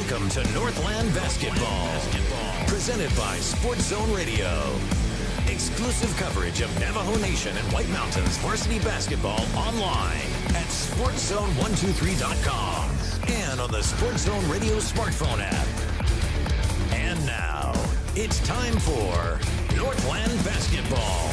Welcome to Northland Basketball, presented by Sports Zone Radio. Exclusive coverage of Navajo Nation and White Mountains varsity basketball online at sportszone123.com and on the Sports Zone Radio smartphone app. And now, it's time for Northland Basketball.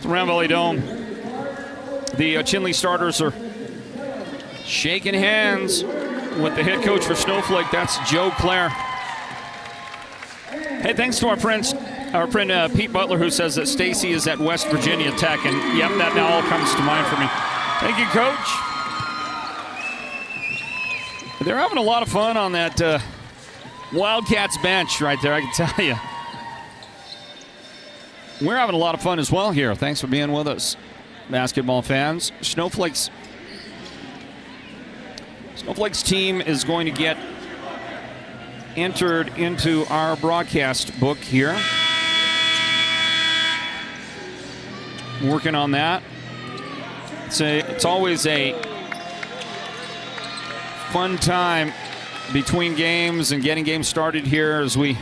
Round Valley Dome. The Chinle starters are shaking hands with the head coach for Snowflake. That's Joe Clare. Hey, thanks to our friend Pete Butler, who says that Stacy is at West Virginia Tech, and yep, that now all comes to mind for me. Thank you, Coach. They're having a lot of fun on that Wildcats bench right there, I can tell you. We're having a lot of fun as well here. Thanks for being with us, basketball fans. Snowflake's team is going to get entered into our broadcast book here. Working on that. It's always a fun time between games and getting games started here as we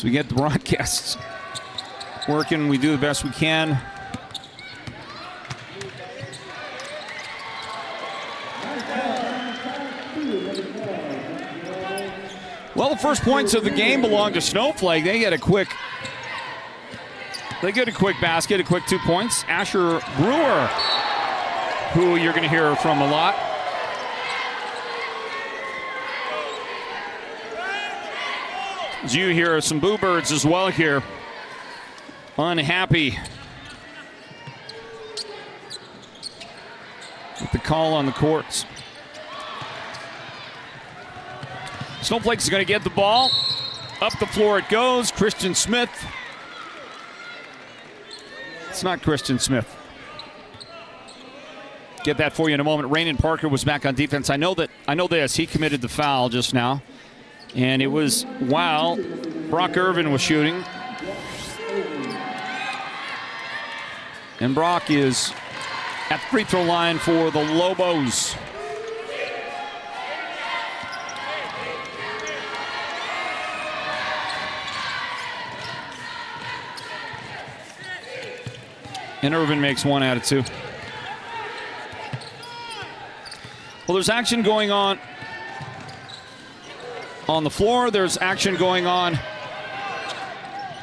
get the broadcasts working. We do the best we can. Well, the first points of the game belong to Snowflake. They get a quick basket, a quick 2 points. Asher Brewer, who you're going to hear from a lot. As you hear some Boo Birds as well here. Unhappy with the call on the courts. Snowflake's going to get the ball. Up the floor it goes. Christian Smith. It's not Christian Smith. Get that for you in a moment. Raymond Parker was back on defense. I know this. He committed the foul just now. And it was while Brock Irvin was shooting. And Brock is at the free throw line for the Lobos. And Irvin makes 1 out of 2. Well, there's action going on the floor. There's action going on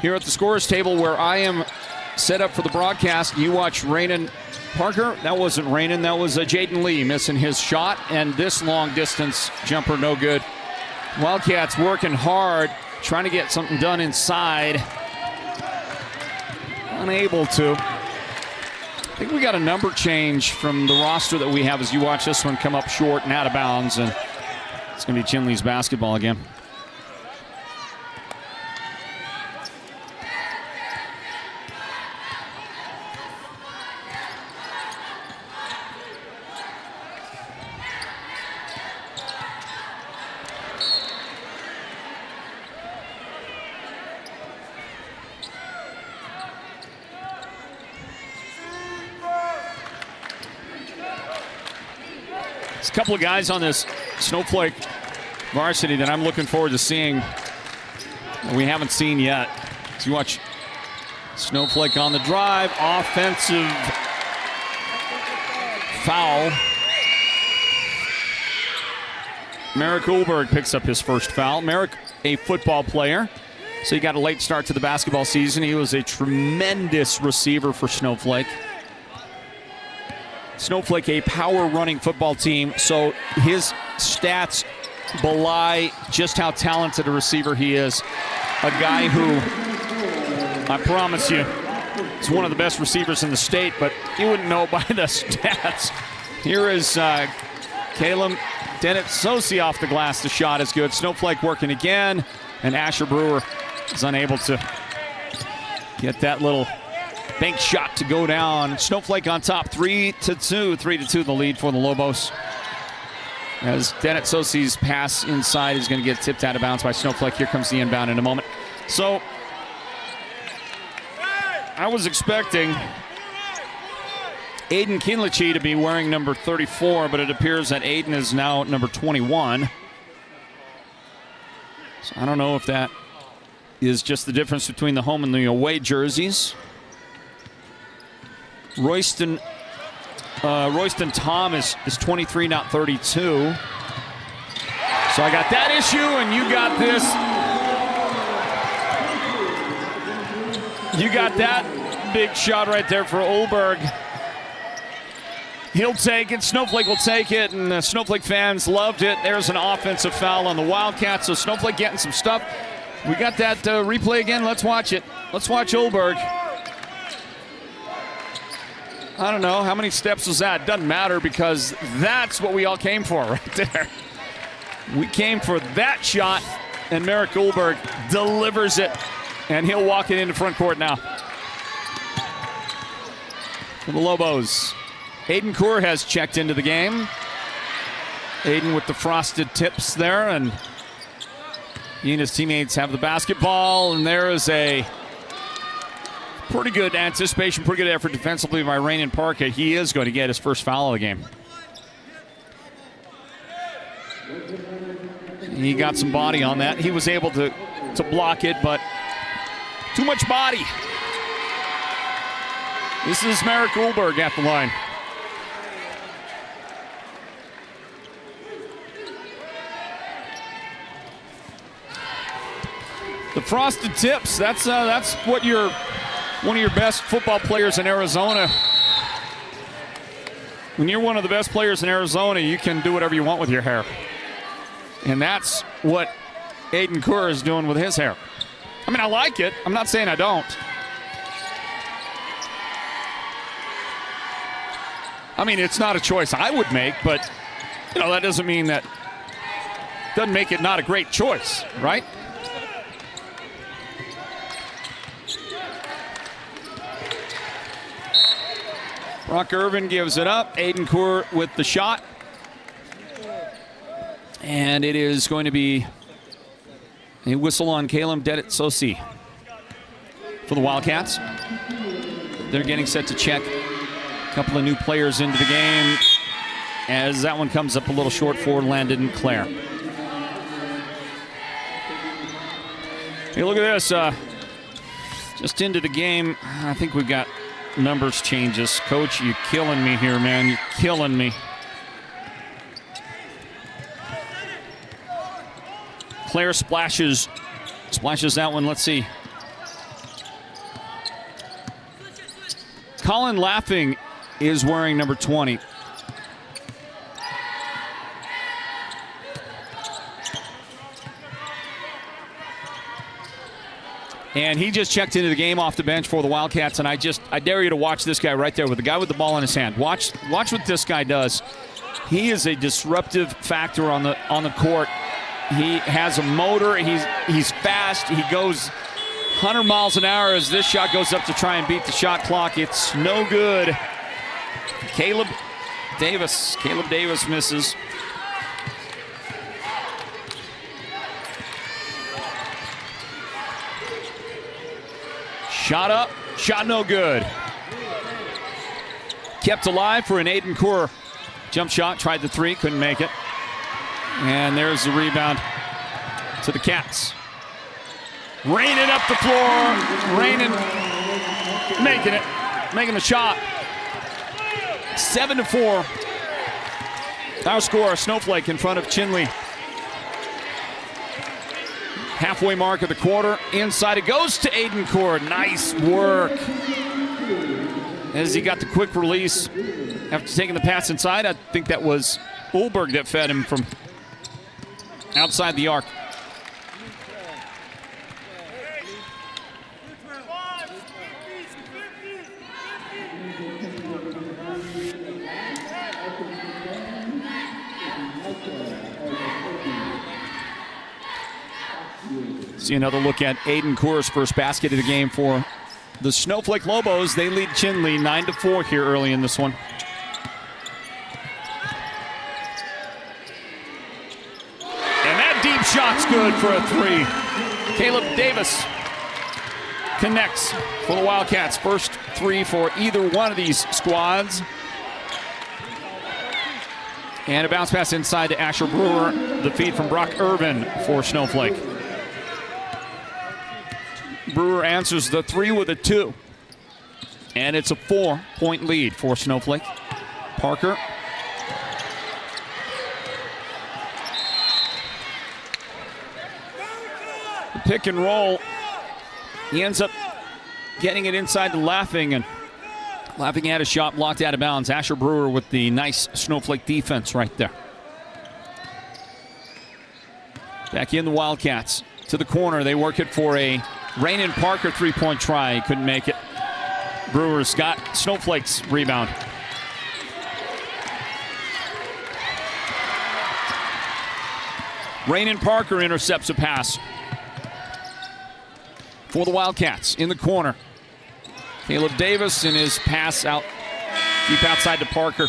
here at the scorer's table where I am set up for the broadcast. You watch Raymond Parker. That wasn't Raymond. That was Jaden Lee missing his shot. And this long distance jumper, no good. Wildcats working hard, trying to get something done inside. Unable to. I think we got a number change from the roster that we have as you watch this one come up short and out of bounds. And it's going to be Chinle's basketball again. There's a couple of guys on this Snowflake varsity that I'm looking forward to seeing that we haven't seen yet. So you watch Snowflake on the drive, offensive foul. Merrick Ulberg picks up his first foul. Merrick, a football player, So he got a late start to the basketball season. He was a tremendous receiver for Snowflake. Snowflake, a power-running football team, so his stats belie just how talented a receiver he is. A guy who, I promise you, is one of the best receivers in the state, but you wouldn't know by the stats. Here is Caleb Sosi off the glass. The shot is good. Snowflake working again, and Asher Brewer is unable to get that little bank shot to go down. Snowflake on top, 3-2. 3-2 the lead for the Lobos. As Dennett Sosi's pass inside is going to get tipped out of bounds by Snowflake. Here comes the inbound in a moment. So I was expecting Aiden Kinlichi to be wearing number 34, but it appears that Aiden is now number 21. So I don't know if that is just the difference between the home and the away jerseys. Royston Tom is 23, not 32. So I got that issue, and you got this. You got that big shot right there for Olberg. He'll take it. Snowflake will take it, and the Snowflake fans loved it. There's an offensive foul on the Wildcats, so Snowflake getting some stuff. We got that replay again. Let's watch it. Let's watch Olberg. I don't know. How many steps was that? Doesn't matter, because that's what we all came for right there. We came for that shot, and Merrick Olberg delivers it, and he'll walk it into front court now. For the Lobos, Aiden Kaur has checked into the game. Aiden with the frosted tips there, and he and his teammates have the basketball, and there is a pretty good anticipation, pretty good effort defensively by Rainen Parka. He is going to get his first foul of the game. He got some body on that. He was able to block it, but too much body. This is Merrick Olberg at the line. The frosted tips, that's what one of your best football players in Arizona. When you're one of the best players in Arizona, you can do whatever you want with your hair. And that's what Aiden Kaur is doing with his hair. I mean, I like it. I'm not saying I don't. I mean, it's not a choice I would make, but, you know, that doesn't mean that doesn't make it not a great choice, right? Brock Irvin gives it up. Aiden Kaur with the shot. And it is going to be a whistle on Caleb Sosi for the Wildcats. They're getting set to check a couple of new players into the game, as that one comes up a little short for Landon Clare. Hey, look at this. Just into the game. I think we've got numbers changes. Coach, you're killing me here, man. You're killing me. Claire splashes that one. Let's see. Colin Laughing is wearing number 20. And he just checked into the game off the bench for the Wildcats, and I dare you to watch this guy right there with the guy with the ball in his hand. Watch what this guy does. He is a disruptive factor on the court. He has a motor. He's fast. He goes 100 miles an hour as this shot goes up to try and beat the shot clock. It's no good. Caleb Davis misses. Shot up, shot no good. Kept alive for an Aiden Kaur jump shot. Tried the three, couldn't make it. And there's the rebound to the Cats. Raining up the floor. Raining, making the shot. 7-4. Our score, Snowflake in front of Chinle. Halfway mark of the quarter. Inside it goes to Aiden Cord. Nice work. As he got the quick release after taking the pass inside. I think that was Ulberg that fed him from outside the arc. See another look at Aiden Core's first basket of the game for the Snowflake Lobos. They lead Chinle 9-4 here early in this one. And that deep shot's good for a three. Caleb Davis connects for the Wildcats. First three for either one of these squads. And a bounce pass inside to Asher Brewer. The feed from Brock Irvin for Snowflake. Brewer answers the three with a two. And it's a 4-point lead for Snowflake. Parker. The pick and roll. He ends up getting it inside to Laughing, and Laughing had a shot blocked out of bounds. Asher Brewer with the nice Snowflake defense right there. Back in the Wildcats to the corner. They work it for a Raynon Parker three-point try. He couldn't make it. Brewers got Snowflake's rebound. Raynon Parker intercepts a pass for the Wildcats in the corner. Caleb Davis in his pass out deep outside to Parker.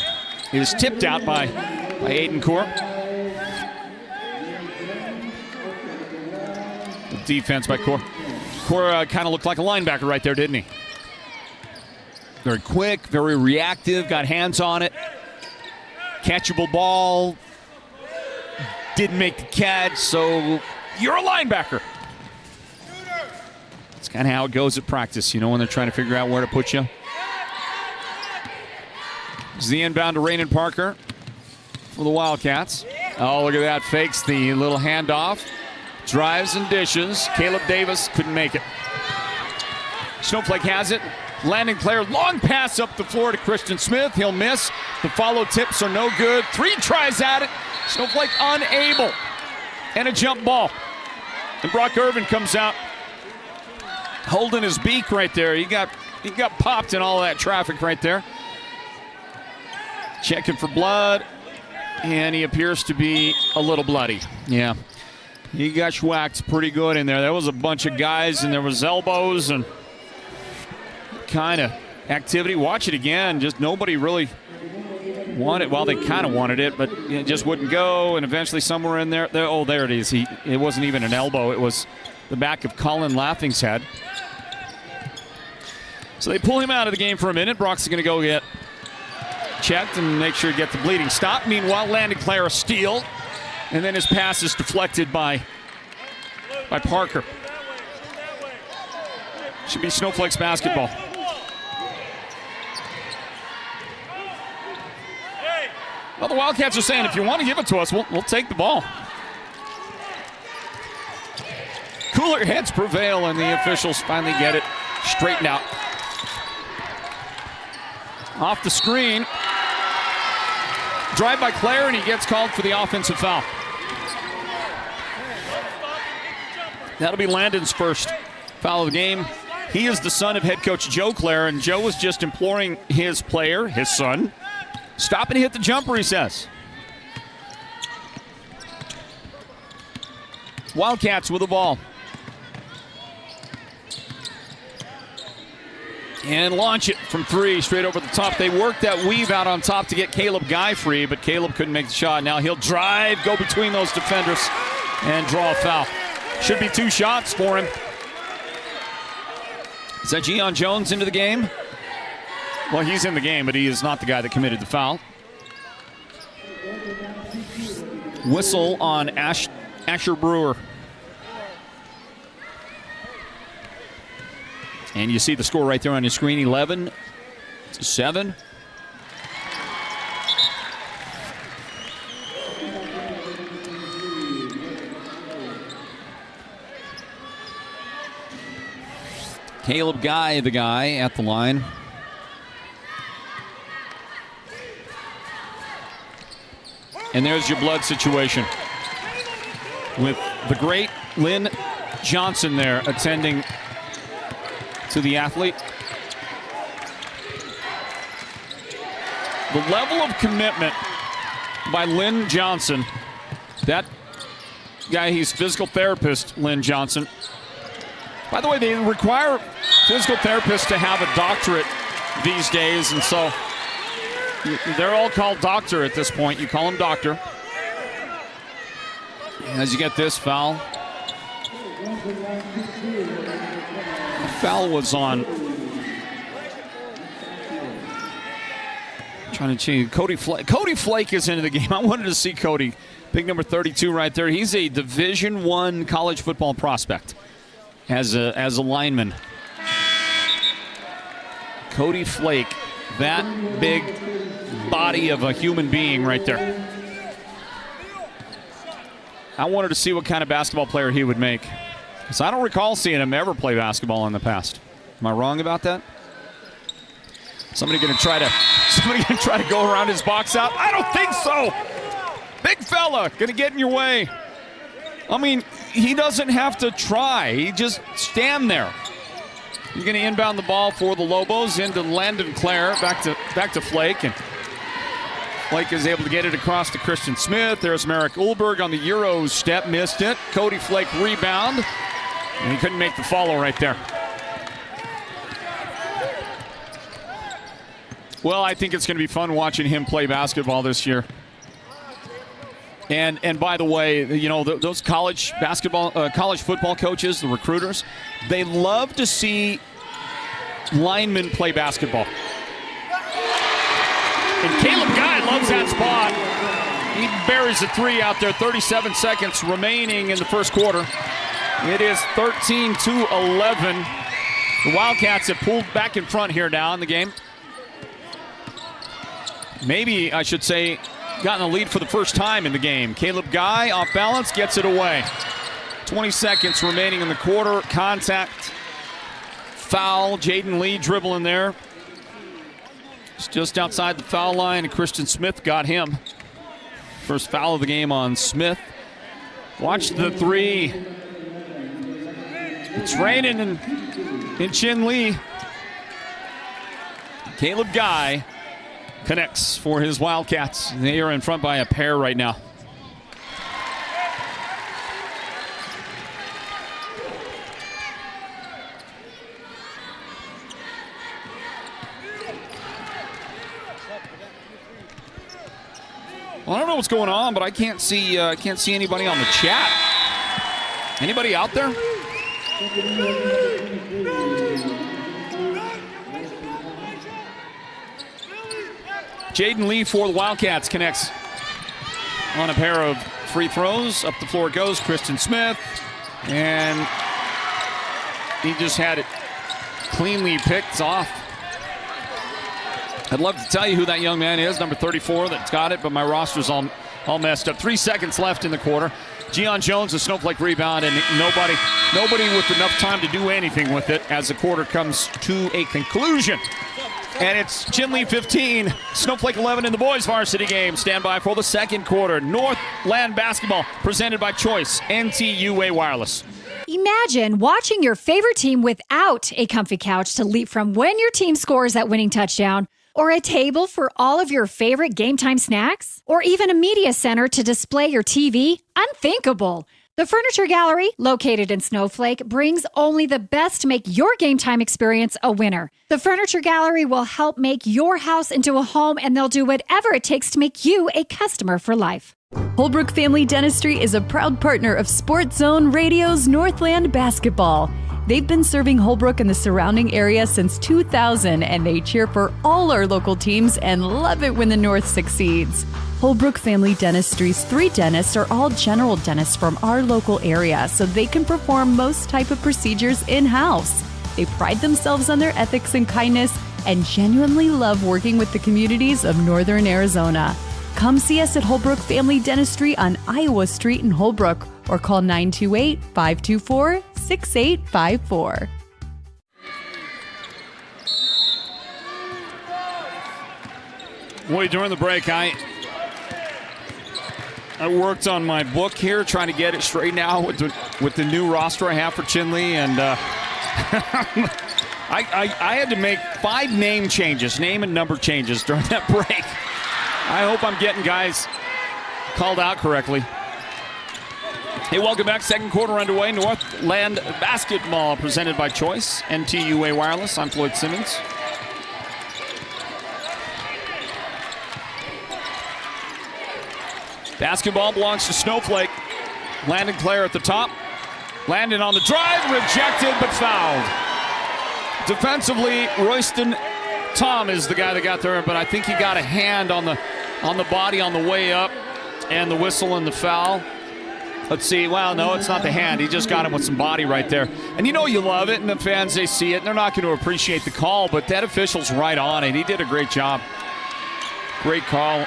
It is tipped out by Aiden Core. The defense by Core. Core kind of looked like a linebacker right there, didn't he? Very quick, very reactive, got hands on it. Catchable ball. Didn't make the catch, so you're a linebacker. That's kind of how it goes at practice, you know, when they're trying to figure out where to put you. This is the inbound to Raynon Parker for the Wildcats. Oh, look at that. Fakes the little handoff. Drives and dishes. Caleb Davis couldn't make it. Snowflake has it. Landon Clare, long pass up the floor to Christian Smith. He'll miss. The follow tips are no good. Three tries at it. Snowflake unable. And a jump ball. And Brock Irvin comes out holding his beak right there. He got popped in all that traffic right there. Checking for blood. And he appears to be a little bloody. Yeah. He got schwacked pretty good in there. There was a bunch of guys, and there was elbows and kind of activity. Watch it again. Just nobody really wanted. Well, they kind of wanted it, but it just wouldn't go. And eventually, somewhere in there, oh, there it is. It wasn't even an elbow. It was the back of Colin Laughing's head. So they pull him out of the game for a minute. Brock's going to go get checked and make sure he gets the bleeding stop. Meanwhile, Landon Clare a steal. And then his pass is deflected by Parker. Should be Snowflake's basketball. Well, the Wildcats are saying, if you want to give it to us, we'll take the ball. Cooler heads prevail, and the officials finally get it straightened out. Off the screen. Drive by Clare, and he gets called for the offensive foul. That'll be Landon's first foul of the game. He is the son of head coach Joe Clare, and Joe was just imploring his player, his son, stop and hit the jumper, he says. Wildcats with the ball. And launch it from three, straight over the top. They worked that weave out on top to get Caleb Guy free, but Caleb couldn't make the shot. Now he'll drive, go between those defenders, and draw a foul. Should be two shots for him. Is that Gian Jones into the game? Well, he's in the game, but he is not the guy that committed the foul. Whistle on Asher Brewer. And you see the score right there on your screen, 11-7. Caleb Guy, the guy at the line. And there's your blood situation with the great Lynn Johnson there attending to the athlete. The level of commitment by Lynn Johnson, that guy, he's physical therapist, Lynn Johnson. By the way, they require physical therapists to have a doctorate these days, and so they're all called doctor at this point. You call them doctor. As you get this foul. The foul was on. Trying to change. Cody Flake. Cody Flake is into the game. I wanted to see Cody. Big number 32 right there. He's a Division I college football prospect as a lineman. Cody Flake, that big body of a human being right there. I wanted to see what kind of basketball player he would make, because I don't recall seeing him ever play basketball in the past. Am I wrong about that? Somebody gonna try to go around his box out? I don't think so. Big fella gonna get in your way. I mean, he doesn't have to try. He just stand there. He's gonna inbound the ball for the Lobos into Landon Clare, back to Flake, and Flake is able to get it across to Christian Smith. There's Merrick Ulberg on the Euro step, missed it. Cody Flake rebound, and he couldn't make the follow right there. Well, I think it's going to be fun watching him play basketball this year. And by the way, you know, those college football coaches, the recruiters, they love to see linemen play basketball. And Caleb Guy loves that spot. He buries a three out there. 37 seconds remaining in the first quarter. It is 13-11. The Wildcats have pulled back in front here now in the game. Maybe I should say gotten a lead for the first time in the game. Caleb Guy off balance, gets it away. 20 seconds remaining in the quarter. Contact, foul. Jaden Lee dribbling there. It's just outside the foul line, and Christian Smith got him. First foul of the game on Smith. Watch the three. It's raining in Chinle. Caleb Guy connects for his Wildcats. They are in front by a pair right now. Well, I don't know what's going on, but I can't see anybody on the chat. Anybody out there? Jaden Lee for the Wildcats connects on a pair of free throws. Up the floor goes Christian Smith, and he just had it cleanly picked off. I'd love to tell you who that young man is, number 34 that's got it, but my roster's all messed up. 3 seconds left in the quarter. Gian Jones, a Snowflake rebound, and nobody with enough time to do anything with it as the quarter comes to a conclusion. And it's Chinle 15, Snowflake 11 in the boys varsity game. Stand by for the second quarter. Northland basketball presented by Choice, NTUA Wireless. Imagine watching your favorite team without a comfy couch to leap from when your team scores that winning touchdown, or a table for all of your favorite game time snacks, or even a media center to display your TV. Unthinkable. The Furniture Gallery, located in Snowflake, brings only the best to make your game time experience a winner. The Furniture Gallery will help make your house into a home, and they'll do whatever it takes to make you a customer for life. Holbrook Family Dentistry is a proud partner of Sports Zone Radio's Northland Basketball. They've been serving Holbrook and the surrounding area since 2000, and they cheer for all our local teams and love it when the North succeeds. Holbrook Family Dentistry's 3 dentists are all general dentists from our local area, so they can perform most type of procedures in-house. They pride themselves on their ethics and kindness and genuinely love working with the communities of Northern Arizona. Come see us at Holbrook Family Dentistry on Iowa Street in Holbrook, or call 928-524-6854. Boy, during the break, I worked on my book here, trying to get it straight now with the new roster I have for Chinle, and I had to make 5 name and number changes during that break. I hope I'm getting guys called out correctly. Hey, welcome back. Second quarter underway. Northland basketball presented by Choice, NTUA Wireless. I'm Floyd Simmons. Basketball belongs to Snowflake. Landon Clare at the top. Landon on the drive, rejected but fouled. Defensively, Royston Tom is the guy that got there, but I think he got a hand on the body on the way up, and the whistle and the foul. Let's see. Well, no, it's not the hand. He just got him with some body right there. And you know you love it, and the fans, they see it, and they're not going to appreciate the call, but that official's right on it. He did a great job. Great call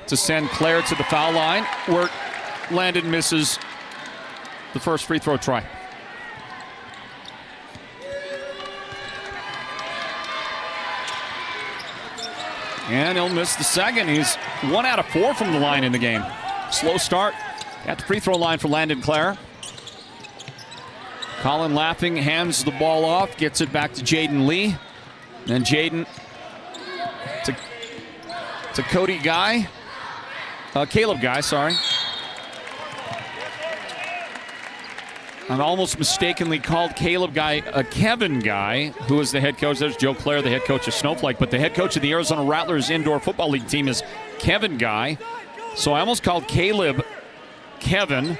to send Clare to the foul line, where Landon misses the first free throw try. And he'll miss the second. He's 1 out of 4 from the line in the game. Slow start at the free throw line for Landon Clare. Colin Laughing hands the ball off, gets it back to Jaden Lee. Then Jaden to Cody Guy. Caleb Guy, sorry. I almost mistakenly called Caleb Guy a Kevin Guy, who is the head coach. There's Joe Clare, the head coach of Snowflake, but the head coach of the Arizona Rattlers Indoor Football League team is Kevin Guy. So I almost called Caleb Kevin,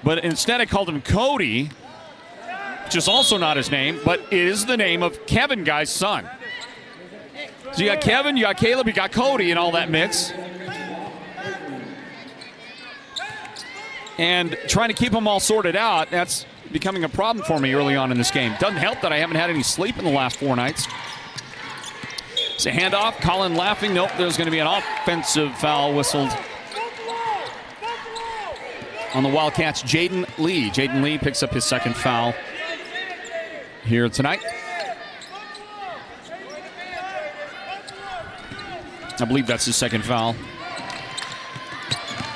but instead I called him Cody, which is also not his name, but it is the name of Kevin Guy's son. So you got Kevin, you got Caleb, you got Cody in all that mix. And trying to keep them all sorted out, that's becoming a problem for me early on in this game. Doesn't help that I haven't had any sleep in the last 4 nights. It's a handoff. Colin Laughing. Nope, there's going to be an offensive foul whistled on the Wildcats. Jaden Lee. Jaden Lee picks up his second foul here tonight. I believe that's his second foul.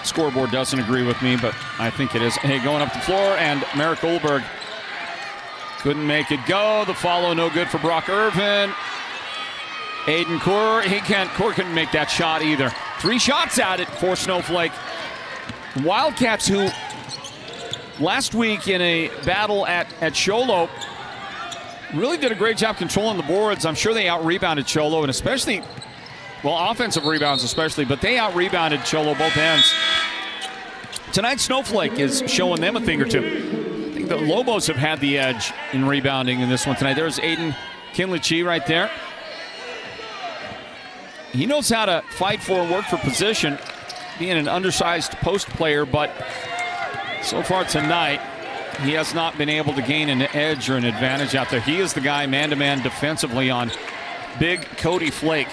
Scoreboard doesn't agree with me, but I think it is. Hey, going up the floor, and Merrick Goldberg couldn't make it go. The follow no good for Brock Irvin. Aiden Core couldn't make that shot either. 3 shots at it for Snowflake. Wildcats, who last week in a battle at Cholo really did a great job controlling the boards. I'm sure they out-rebounded Cholo, and especially, well, offensive rebounds especially, but they out-rebounded Cholo both ends. Tonight, Snowflake is showing them a thing or two. I think the Lobos have had the edge in rebounding in this one tonight. There's Aiden Kinlichi right there. He knows how to fight for and work for position, being an undersized post player, but so far tonight, he has not been able to gain an edge or an advantage out there. He is the guy man-to-man defensively on big Cody Flake.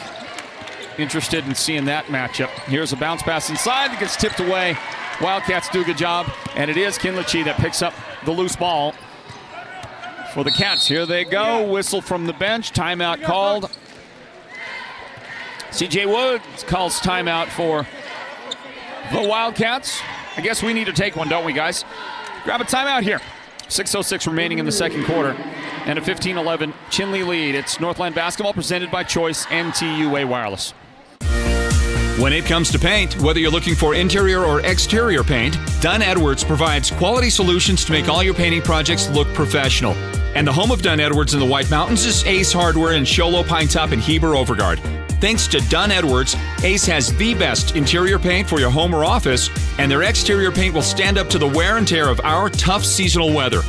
Interested in seeing that matchup. Here's a bounce pass inside that gets tipped away. Wildcats do a good job, and it is Kinlichi that picks up the loose ball for the Cats. Here they go. Whistle from the bench. Timeout called. CJ Woods calls timeout for the Wildcats. I guess we need to take one, don't we, guys? Grab a timeout here. 6:06 remaining in the second quarter, and a 15-11 Chinle lead. It's Northland basketball presented by Choice NTUA Wireless. When it comes to paint, whether you're looking for interior or exterior paint, Dunn Edwards provides quality solutions to make all your painting projects look professional. And the home of Dunn Edwards in the White Mountains is Ace Hardware in Sholo, Pine Top, and Heber Overgard. Thanks to Dunn Edwards, Ace has the best interior paint for your home or office, and their exterior paint will stand up to the wear and tear of our tough seasonal weather.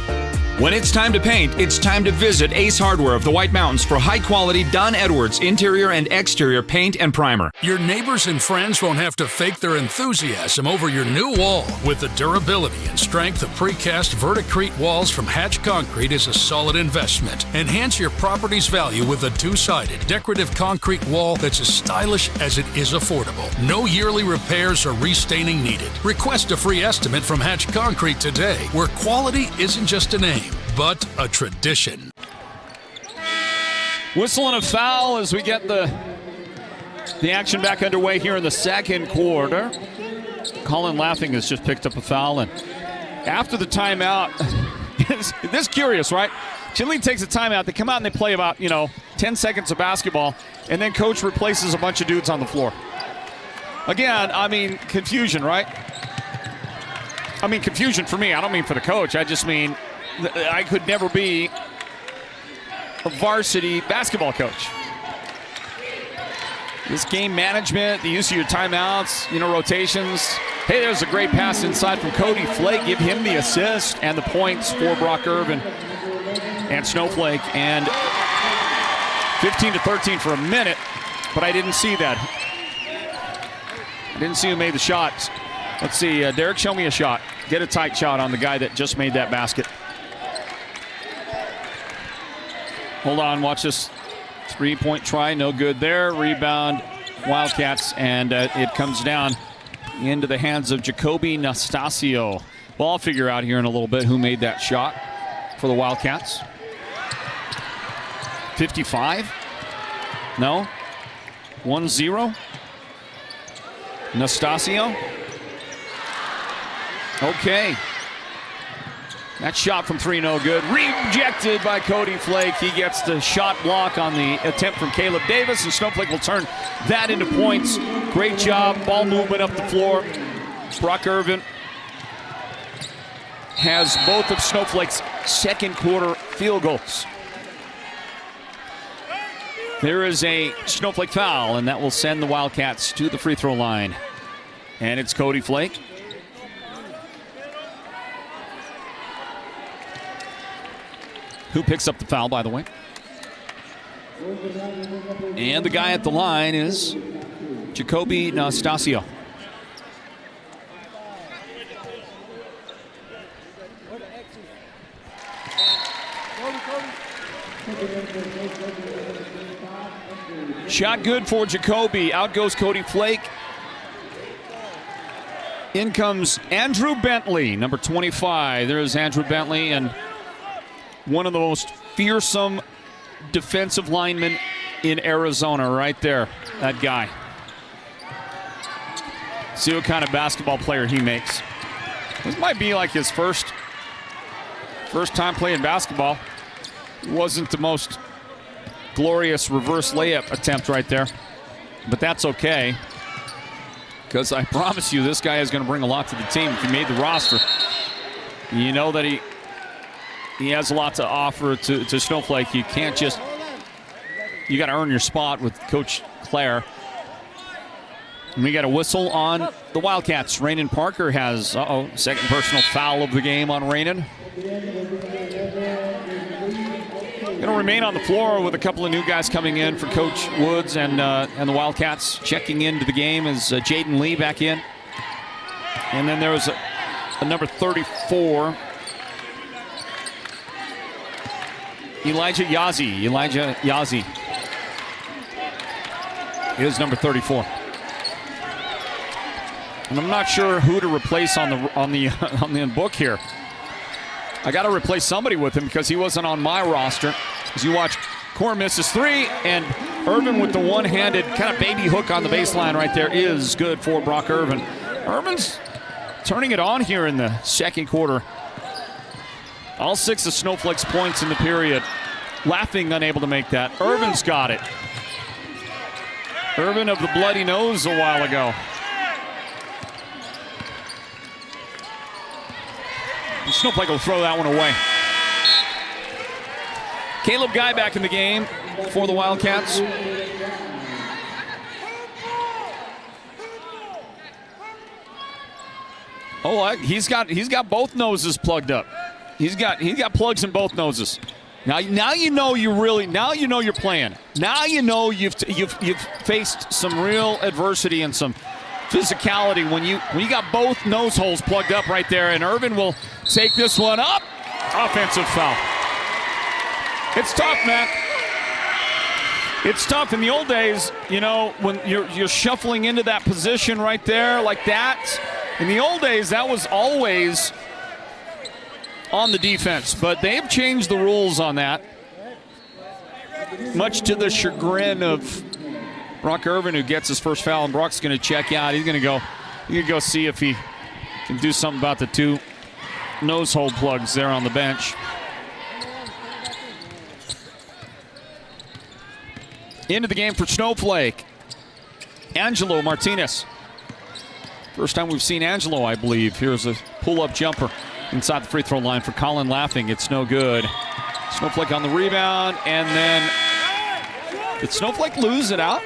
When it's time to paint, it's time to visit Ace Hardware of the White Mountains for high-quality Dunn Edwards interior and exterior paint and primer. Your neighbors and friends won't have to fake their enthusiasm over your new wall. With the durability and strength of precast Verticrete walls from Hatch Concrete is a solid investment. Enhance your property's value with a 2-sided decorative concrete wall that's as stylish as it is affordable. No yearly repairs or restaining needed. Request a free estimate from Hatch Concrete today, where quality isn't just a name, but a tradition. Whistle and a foul as we get the The action back underway here in the second quarter. Colin Laughing has just picked up a foul, and after the timeout, this curious, right? Chinle takes a timeout. They come out and they play about 10 seconds of basketball, and then coach replaces a bunch of dudes on the floor. Again, I mean, confusion, right? I mean, confusion for me. I don't mean for the coach. I just mean I could never be a varsity basketball coach. This game management, the use of your timeouts, rotations. Hey, there's a great pass inside from Cody Flake. Give him the assist and the points for Brock Irvin and Snowflake. And 15-13 for a minute, but I didn't see that. I didn't see who made the shots. Let's see, Derek, show me a shot. Get a tight shot on the guy that just made that basket. Hold on, watch this. 3-point try, no good there. Rebound, Wildcats, and it comes down into the hands of Jacoby Nastasio. Well, I'll figure out here in a little bit who made that shot for the Wildcats. 55? No? 1-0? Nastasio? Okay. That shot from 3, no good. Rejected by Cody Flake. He gets the shot block on the attempt from Caleb Davis, and Snowflake will turn that into points. Great job. Ball movement up the floor. Brock Irvin has both of Snowflake's second quarter field goals. There is a Snowflake foul, and that will send the Wildcats to the free throw line. And it's Cody Flake. Who picks up the foul, by the way. And the guy at the line is Jacoby Nastasio. Shot good for Jacoby. Out goes Cody Flake. In comes Andrew Bentley, number 25. There's Andrew Bentley, and one of the most fearsome defensive linemen in Arizona right there, that guy. See what kind of basketball player he makes. This might be like his first time playing basketball. It wasn't the most glorious reverse layup attempt right there, but that's okay, because I promise you this guy is going to bring a lot to the team. If he made the roster, you know that he has a lot to offer to Snowflake. You can't just, you got to earn your spot with Coach Claire. And we got a whistle on the Wildcats. Raynon Parker has, second personal foul of the game on Raynon. Going to remain on the floor with a couple of new guys coming in for Coach Woods and the Wildcats. Checking into the game is Jaden Lee back in. And then there was a number 34, Elijah Yazzie is number 34. And I'm not sure who to replace on the book here. I got to replace somebody with him because he wasn't on my roster. As you watch, Core misses 3, and Irvin with the one-handed kind of baby hook on the baseline right there is good for Brock Irvin. Irvin's turning it on here in the second quarter. All 6 of Snowflake's points in the period. Laughing unable to make that. Irvin's got it. Irvin of the bloody nose a while ago. And Snowflake will throw that one away. Caleb Guy back in the game for the Wildcats. Oh, he's got both noses plugged up. He's got plugs in both noses. Now you know you're playing. Now you know you've faced some real adversity and some physicality when you got both nose holes plugged up right there, and Irvin will take this one up. Offensive foul. It's tough, man. It's tough. In the old days, when you're shuffling into that position right there like that, in the old days that was always on the defense, but they've changed the rules on that, much to the chagrin of Brock Irvin, who gets his first foul, and Brock's going to check out. He's going to go see if he can do something about the two nose hole plugs there on the bench. Into the game for Snowflake. Angelo Martinez. First time we've seen Angelo, I believe. Here's a pull-up jumper inside the free throw line for Colin Laughing. It's no good. Snowflake on the rebound, and then did Snowflake lose it out?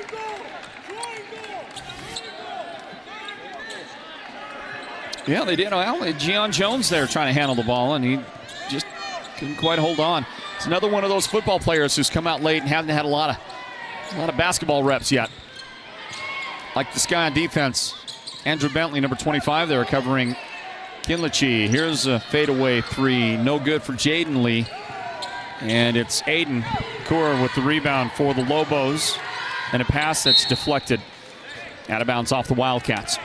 Yeah, they did. Well, Gian Jones there trying to handle the ball, and he just couldn't quite hold on. It's another one of those football players who's come out late and haven't had a lot of basketball reps yet. Like this guy on defense, Andrew Bentley, number 25 there, covering Kinlichi. Here's a fadeaway three. No good for Jaden Lee. And it's Aiden Kaur with the rebound for the Lobos. And a pass that's deflected out of bounds off the Wildcats.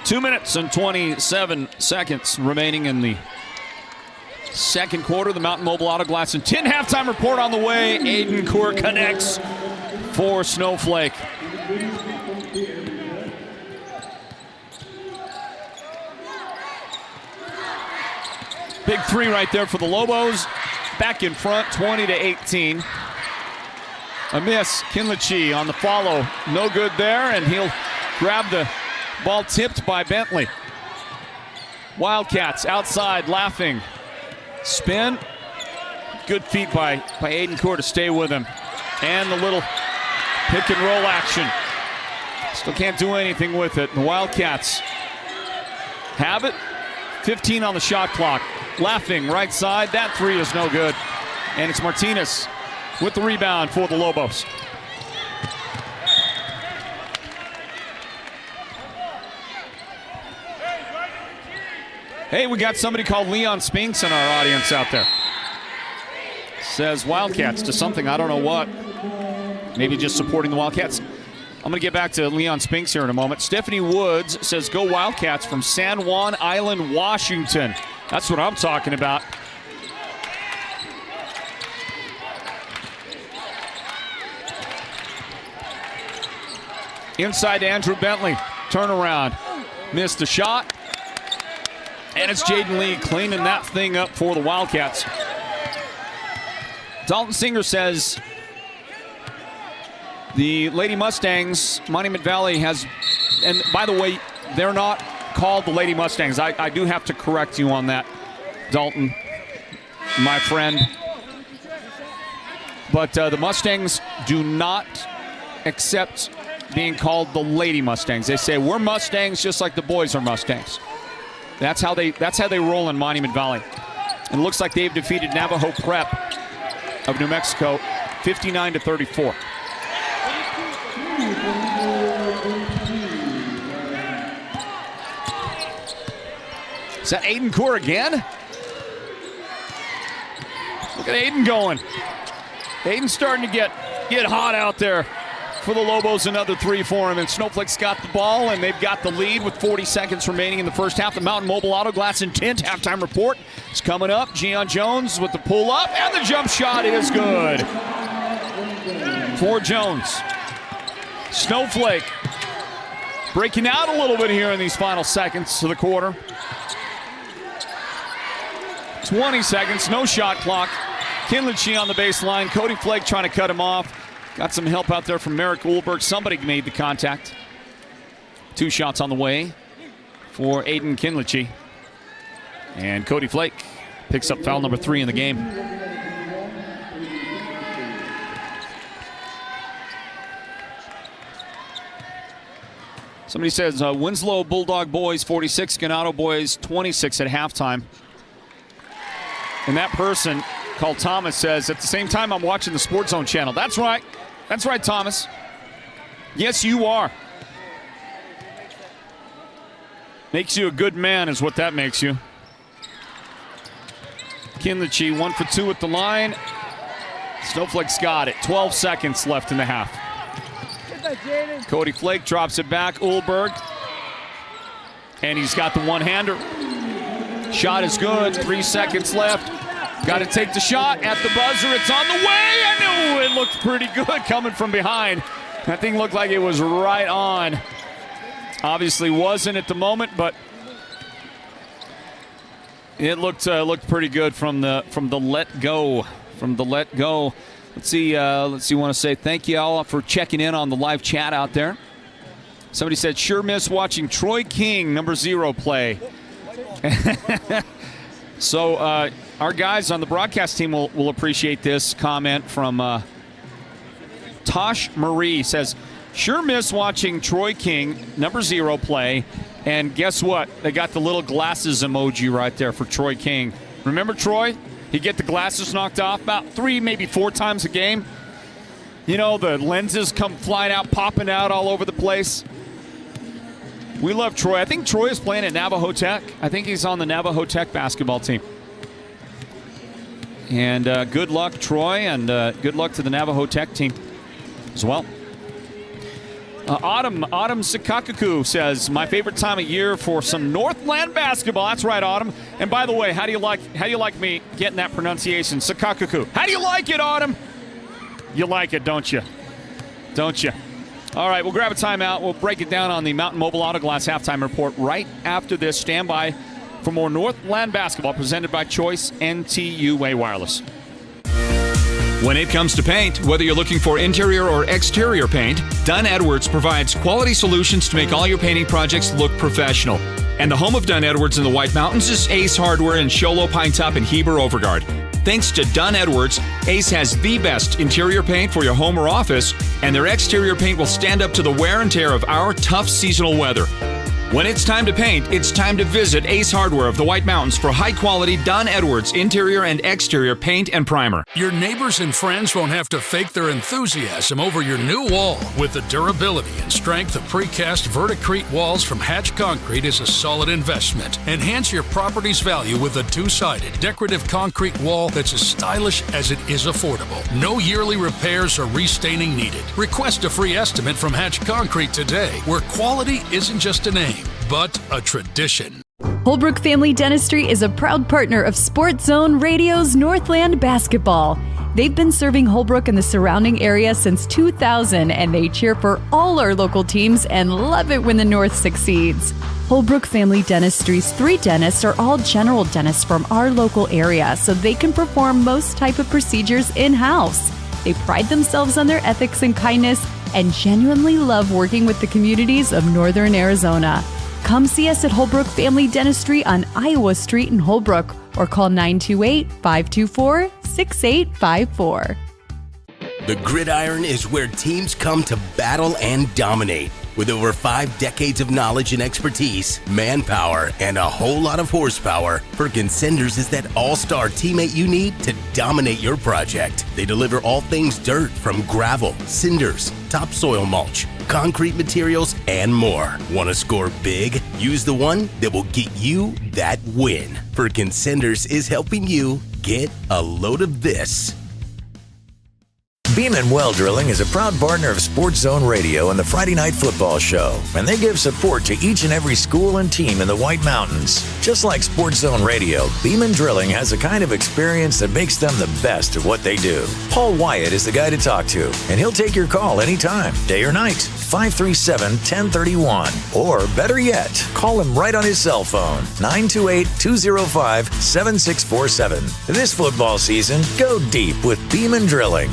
2 minutes and 27 seconds remaining in the second quarter. The Mountain Mobile Auto Glass and Tin halftime report on the way. Aiden Kaur connects for Snowflake. Big three right there for the Lobos. Back in front, 20-18. A miss. Kinlichi on the follow. No good there, and he'll grab the ball tipped by Bentley. Wildcats outside, Laughing. Spin. Good feet by Aiden Kaur to stay with him. And the little pick and roll action. Still can't do anything with it. The Wildcats have it. 15 on the shot clock. Laughing right side. That three is no good. And it's Martinez with the rebound for the Lobos. Hey, we got somebody called Leon Spinks in our audience out there. Says Wildcats to something, I don't know what. Maybe just supporting the Wildcats. I'm going to get back to Leon Spinks here in a moment. Stephanie Woods says, go Wildcats from San Juan Island, Washington. That's what I'm talking about. Inside to Andrew Bentley. Turnaround. Missed the shot. And it's Jaden Lee cleaning that thing up for the Wildcats. Dalton Singer says the Lady Mustangs, Monument Valley has, and by the way, they're not called the Lady Mustangs. I do have to correct you on that, Dalton, my friend. But the Mustangs do not accept being called the Lady Mustangs. They say we're Mustangs just like the boys are Mustangs. That's how they roll in Monument Valley. And it looks like they've defeated Navajo Prep of New Mexico 59-34. Is that Aiden Kaur again? Look at Aiden going. Aiden's starting to get hot out there for the Lobos. Another three for him, and Snowflake's got the ball, and they've got the lead with 40 seconds remaining in the first half. The Mountain Mobile Auto Glass and Tint halftime report is coming up. Gian Jones with the pull-up, and the jump shot is good for Jones. Snowflake breaking out a little bit here in these final seconds of the quarter. 20 seconds, no shot clock. Kinlichi on the baseline. Cody Flake trying to cut him off. Got some help out there from Merrick Ulberg. Somebody made the contact. Two shots on the way for Aiden Kinlichi. And Cody Flake picks up foul number 3 in the game. Somebody says Winslow Bulldog boys 46, Ganado boys 26 at halftime. And that person called Thomas says, at the same time I'm watching the Sports Zone channel. That's right. That's right, Thomas. Yes, you are. Makes you a good man is what that makes you. Kinlichi 1 for 2 at the line. Snowflake's got it. 12 seconds left in the half. Cody Flake drops it back. Ulberg. And he's got the one-hander. Shot is good. 3 seconds left. Got to take the shot at the buzzer. It's on the way. I knew it looked pretty good coming from behind. That thing looked like it was right on. Obviously wasn't at the moment, but it looked pretty good from the let go. Let's see. I want to say thank you all for checking in on the live chat out there. Somebody said, sure miss watching Troy King, number 0, play. So our guys on the broadcast team will appreciate this comment from Tosh Marie. Says, sure miss watching Troy King, number 0, play. And guess what? They got the little glasses emoji right there for Troy King. Remember Troy? He'd get the glasses knocked off about 3, maybe 4 times a game. You know, the lenses come flying out, popping out all over the place. We love Troy. I think Troy is playing at Navajo Tech. I think he's on the Navajo Tech basketball team. And good luck, Troy, and good luck to the Navajo Tech team as well. Autumn Sakakuku says, my favorite time of year for some Northland basketball. That's right, Autumn. And by the way, how do you like me getting that pronunciation? Sakakuku. How do you like it, Autumn? You like it, don't you? Don't you? All right, we'll grab a timeout. We'll break it down on the Mountain Mobile Auto Glass halftime report right after this. Stand by for more Northland basketball presented by Choice NTUA Wireless. When it comes to paint, whether you're looking for interior or exterior paint, Dunn Edwards provides quality solutions to make all your painting projects look professional. And the home of Dunn Edwards in the White Mountains is Ace Hardware in Show Low, Pine Top, and Heber Overgard. Thanks to Dunn Edwards, Ace has the best interior paint for your home or office, and their exterior paint will stand up to the wear and tear of our tough seasonal weather. When it's time to paint, it's time to visit Ace Hardware of the White Mountains for high-quality Dunn Edwards interior and exterior paint and primer. Your neighbors and friends won't have to fake their enthusiasm over your new wall. With the durability and strength of precast Verticrete walls from Hatch Concrete is a solid investment. Enhance your property's value with a 2-sided decorative concrete wall that's as stylish as it is affordable. No yearly repairs or restaining needed. Request a free estimate from Hatch Concrete today, where quality isn't just a name, but a tradition. Holbrook Family Dentistry is a proud partner of Sports Zone Radio's Northland Basketball. They've been serving Holbrook and the surrounding area since 2000, and they cheer for all our local teams and love it when the North succeeds. Holbrook Family Dentistry's 3 dentists are all general dentists from our local area, so they can perform most type of procedures in-house. They pride themselves on their ethics and kindness and genuinely love working with the communities of Northern Arizona. Come see us at Holbrook Family Dentistry on Iowa Street in Holbrook or call 928-524-6854. The gridiron is where teams come to battle and dominate. With over 5 decades of knowledge and expertise, manpower, and a whole lot of horsepower, Perkins Cinders is that all-star teammate you need to dominate your project. They deliver all things dirt, from gravel, cinders, topsoil mulch, concrete materials, and more. Want to score big? Use the one that will get you that win. Perkins Cinders is helping you get a load of this. Beeman Well Drilling is a proud partner of Sports Zone Radio and the Friday Night Football Show, and they give support to each and every school and team in the White Mountains. Just like Sports Zone Radio, Beeman Drilling has the kind of experience that makes them the best at what they do. Paul Wyatt is the guy to talk to, and he'll take your call anytime, day or night, 537-1031. Or better yet, call him right on his cell phone, 928-205-7647. This football season, go deep with Beeman Drilling.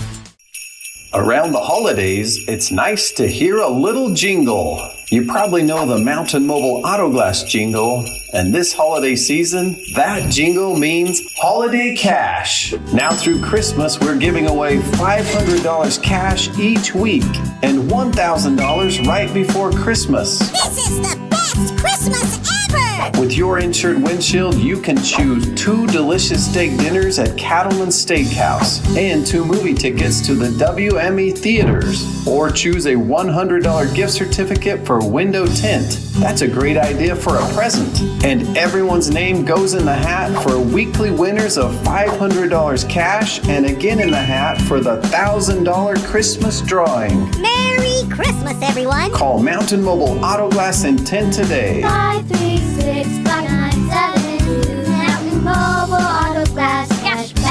Around the holidays, it's nice to hear a little jingle. You probably know the Mountain Mobile Auto Glass jingle, and this holiday season, that jingle means holiday cash. Now through Christmas, we're giving away $500 cash each week and $1,000 right before Christmas. This is the best Christmas ever! With your insured windshield, you can choose 2 delicious steak dinners at Cattleman's Steakhouse and 2 movie tickets to the WME theaters, or choose a $100 gift certificate for window tint. That's a great idea for a present. And everyone's name goes in the hat for weekly winners of $500 cash, and again in the hat for the $1,000 Christmas drawing. Merry Christmas, everyone! Call Mountain Mobile Auto Glass and Tint today. 536-597. Mountain Mobile Auto Glass Cashback.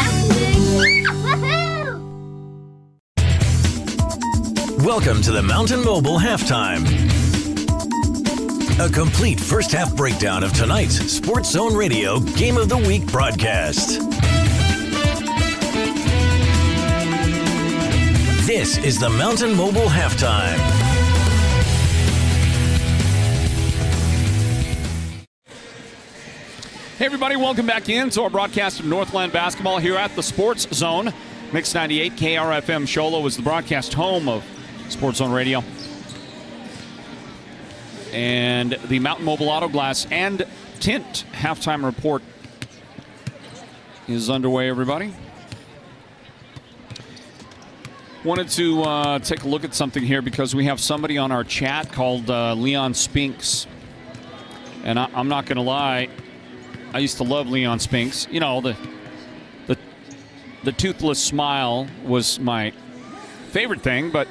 Welcome to the Mountain Mobile Halftime. A complete first half breakdown of tonight's Sports Zone Radio Game of the Week broadcast. This is the Mountain Mobile Halftime. Hey everybody, welcome back in to our broadcast of Northland basketball here at the Sports Zone. Mix 98 KRFM Sholo is the broadcast home of Sports Zone Radio. And the Mountain Mobile Auto Glass and Tint halftime report is underway, everybody. Wanted to take a look at something here because we have somebody on our chat called Leon Spinks. And I'm not going to lie, I used to love Leon Spinks. You know, the toothless smile was my favorite thing, but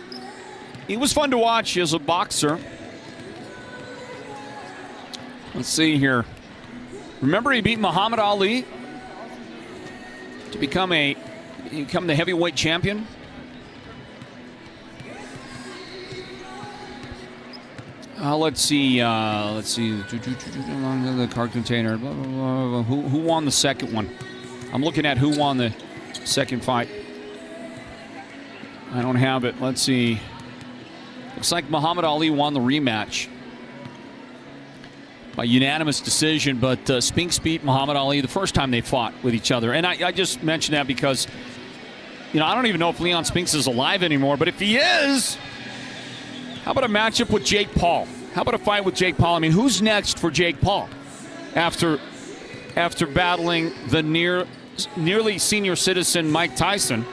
he was fun to watch as a boxer. Let's see here. Remember he beat Muhammad Ali to become the heavyweight champion? Let's see. The card container. Blah, blah, blah. Who won the second one? I'm looking at who won the second fight. I don't have it. Let's see. Looks like Muhammad Ali won the rematch by unanimous decision, but Spinks beat Muhammad Ali the first time they fought with each other. And I just mentioned that because, you know, I don't even know if Leon Spinks is alive anymore, but if he is, how about a matchup with Jake Paul? How about a fight with Jake Paul? I mean, who's next for Jake Paul after battling the nearly senior citizen Mike Tyson,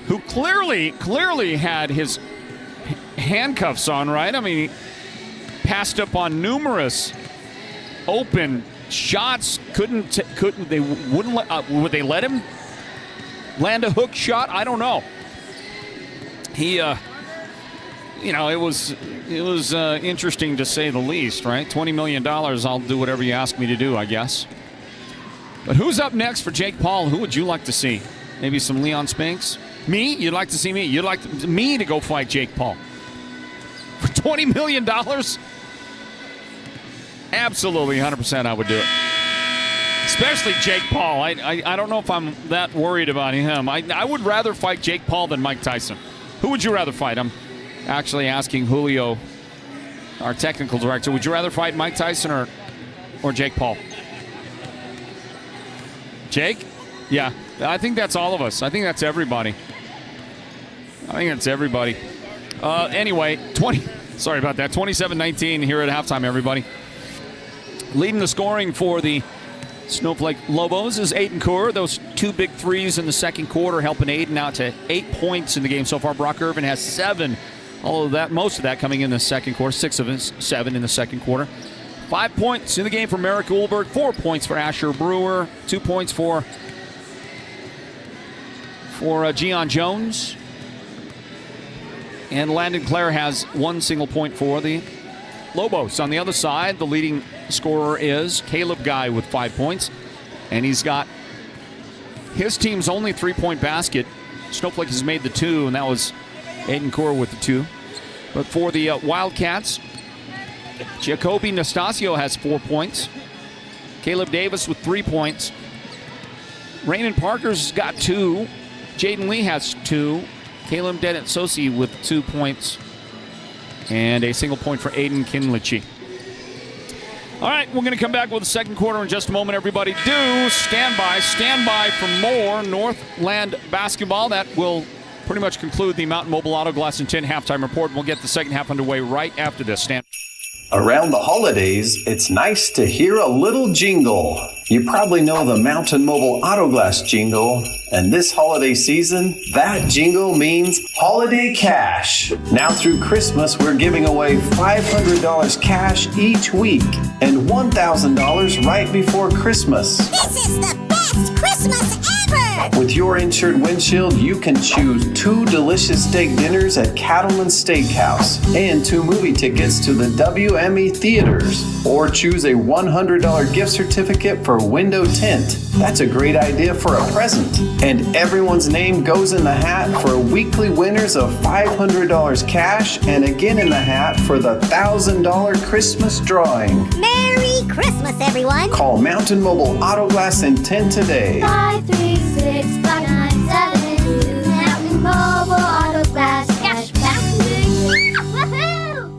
who clearly had his handcuffs on, right? I mean, he passed up on numerous open shots. Would they let him land a hook shot? I don't know. He, it was interesting to say the least, right? $20 million, I'll do whatever you ask me to do, I guess. But who's up next for Jake Paul? Who would you like to see? Maybe some Leon Spinks? Me? You'd like to see me? You'd like me to go fight Jake Paul? For $20 million? Absolutely, 100% I would do it. Especially Jake Paul. I don't know if I'm that worried about him. I would rather fight Jake Paul than Mike Tyson. Who would you rather fight? I'm actually asking Julio, our technical director. Would you rather fight Mike Tyson or Jake Paul? Jake? Yeah, I think that's all of us. I think that's everybody. Anyway, sorry about that. 27-19 here at halftime, everybody. Leading the scoring for the Snowflake Lobos is Aiden Kaur. Those two big threes in the second quarter helping Aiden out to 8 points in the game so far. Brock Irvin has 7. Most of that coming in the second quarter. 6 of his 7 in the second quarter. 5 points in the game for Merrick Ulberg. 4 points for Asher Brewer. 2 points for Gian Jones. And Landon Clare has 1 single point for the Lobos. On the other side, the leading scorer is Caleb Guy with 5 points. And he's got his team's only 3-point basket. Snowflake has made the 2, and that was Aiden Kaur with the 2. But for the Wildcats, Jacoby Nastasio has 4 points. Caleb Davis with 3 points. Raymond Parker's got 2. Jaden Lee has 2. Caleb Dennett-Sosi with 2 points. And a single point for Aiden Kinlichi. All right, we're going to come back with the second quarter in just a moment. Everybody do stand by for more Northland basketball. That will pretty much conclude the Mountain Mobile Auto Glass and Tin halftime report. We'll get the second half underway right after this. Around the holidays, it's nice to hear a little jingle. You probably know the Mountain Mobile Auto Glass jingle, and this holiday season, that jingle means holiday cash. Now through Christmas, we're giving away $500 cash each week and $1,000 right before Christmas. This is the best Christmas ever! With With your insured windshield, you can choose 2 delicious steak dinners at Cattleman Steakhouse and 2 movie tickets to the WME theaters. Or choose a $100 gift certificate for window tint. That's a great idea for a present. And everyone's name goes in the hat for weekly winners of $500 cash and again in the hat for the $1,000 Christmas drawing. Merry Christmas, everyone! Call Mountain Mobile Auto Glass and Tint today. 536-5972. Mountain Mobile Auto Glass Cashback. Woohoo!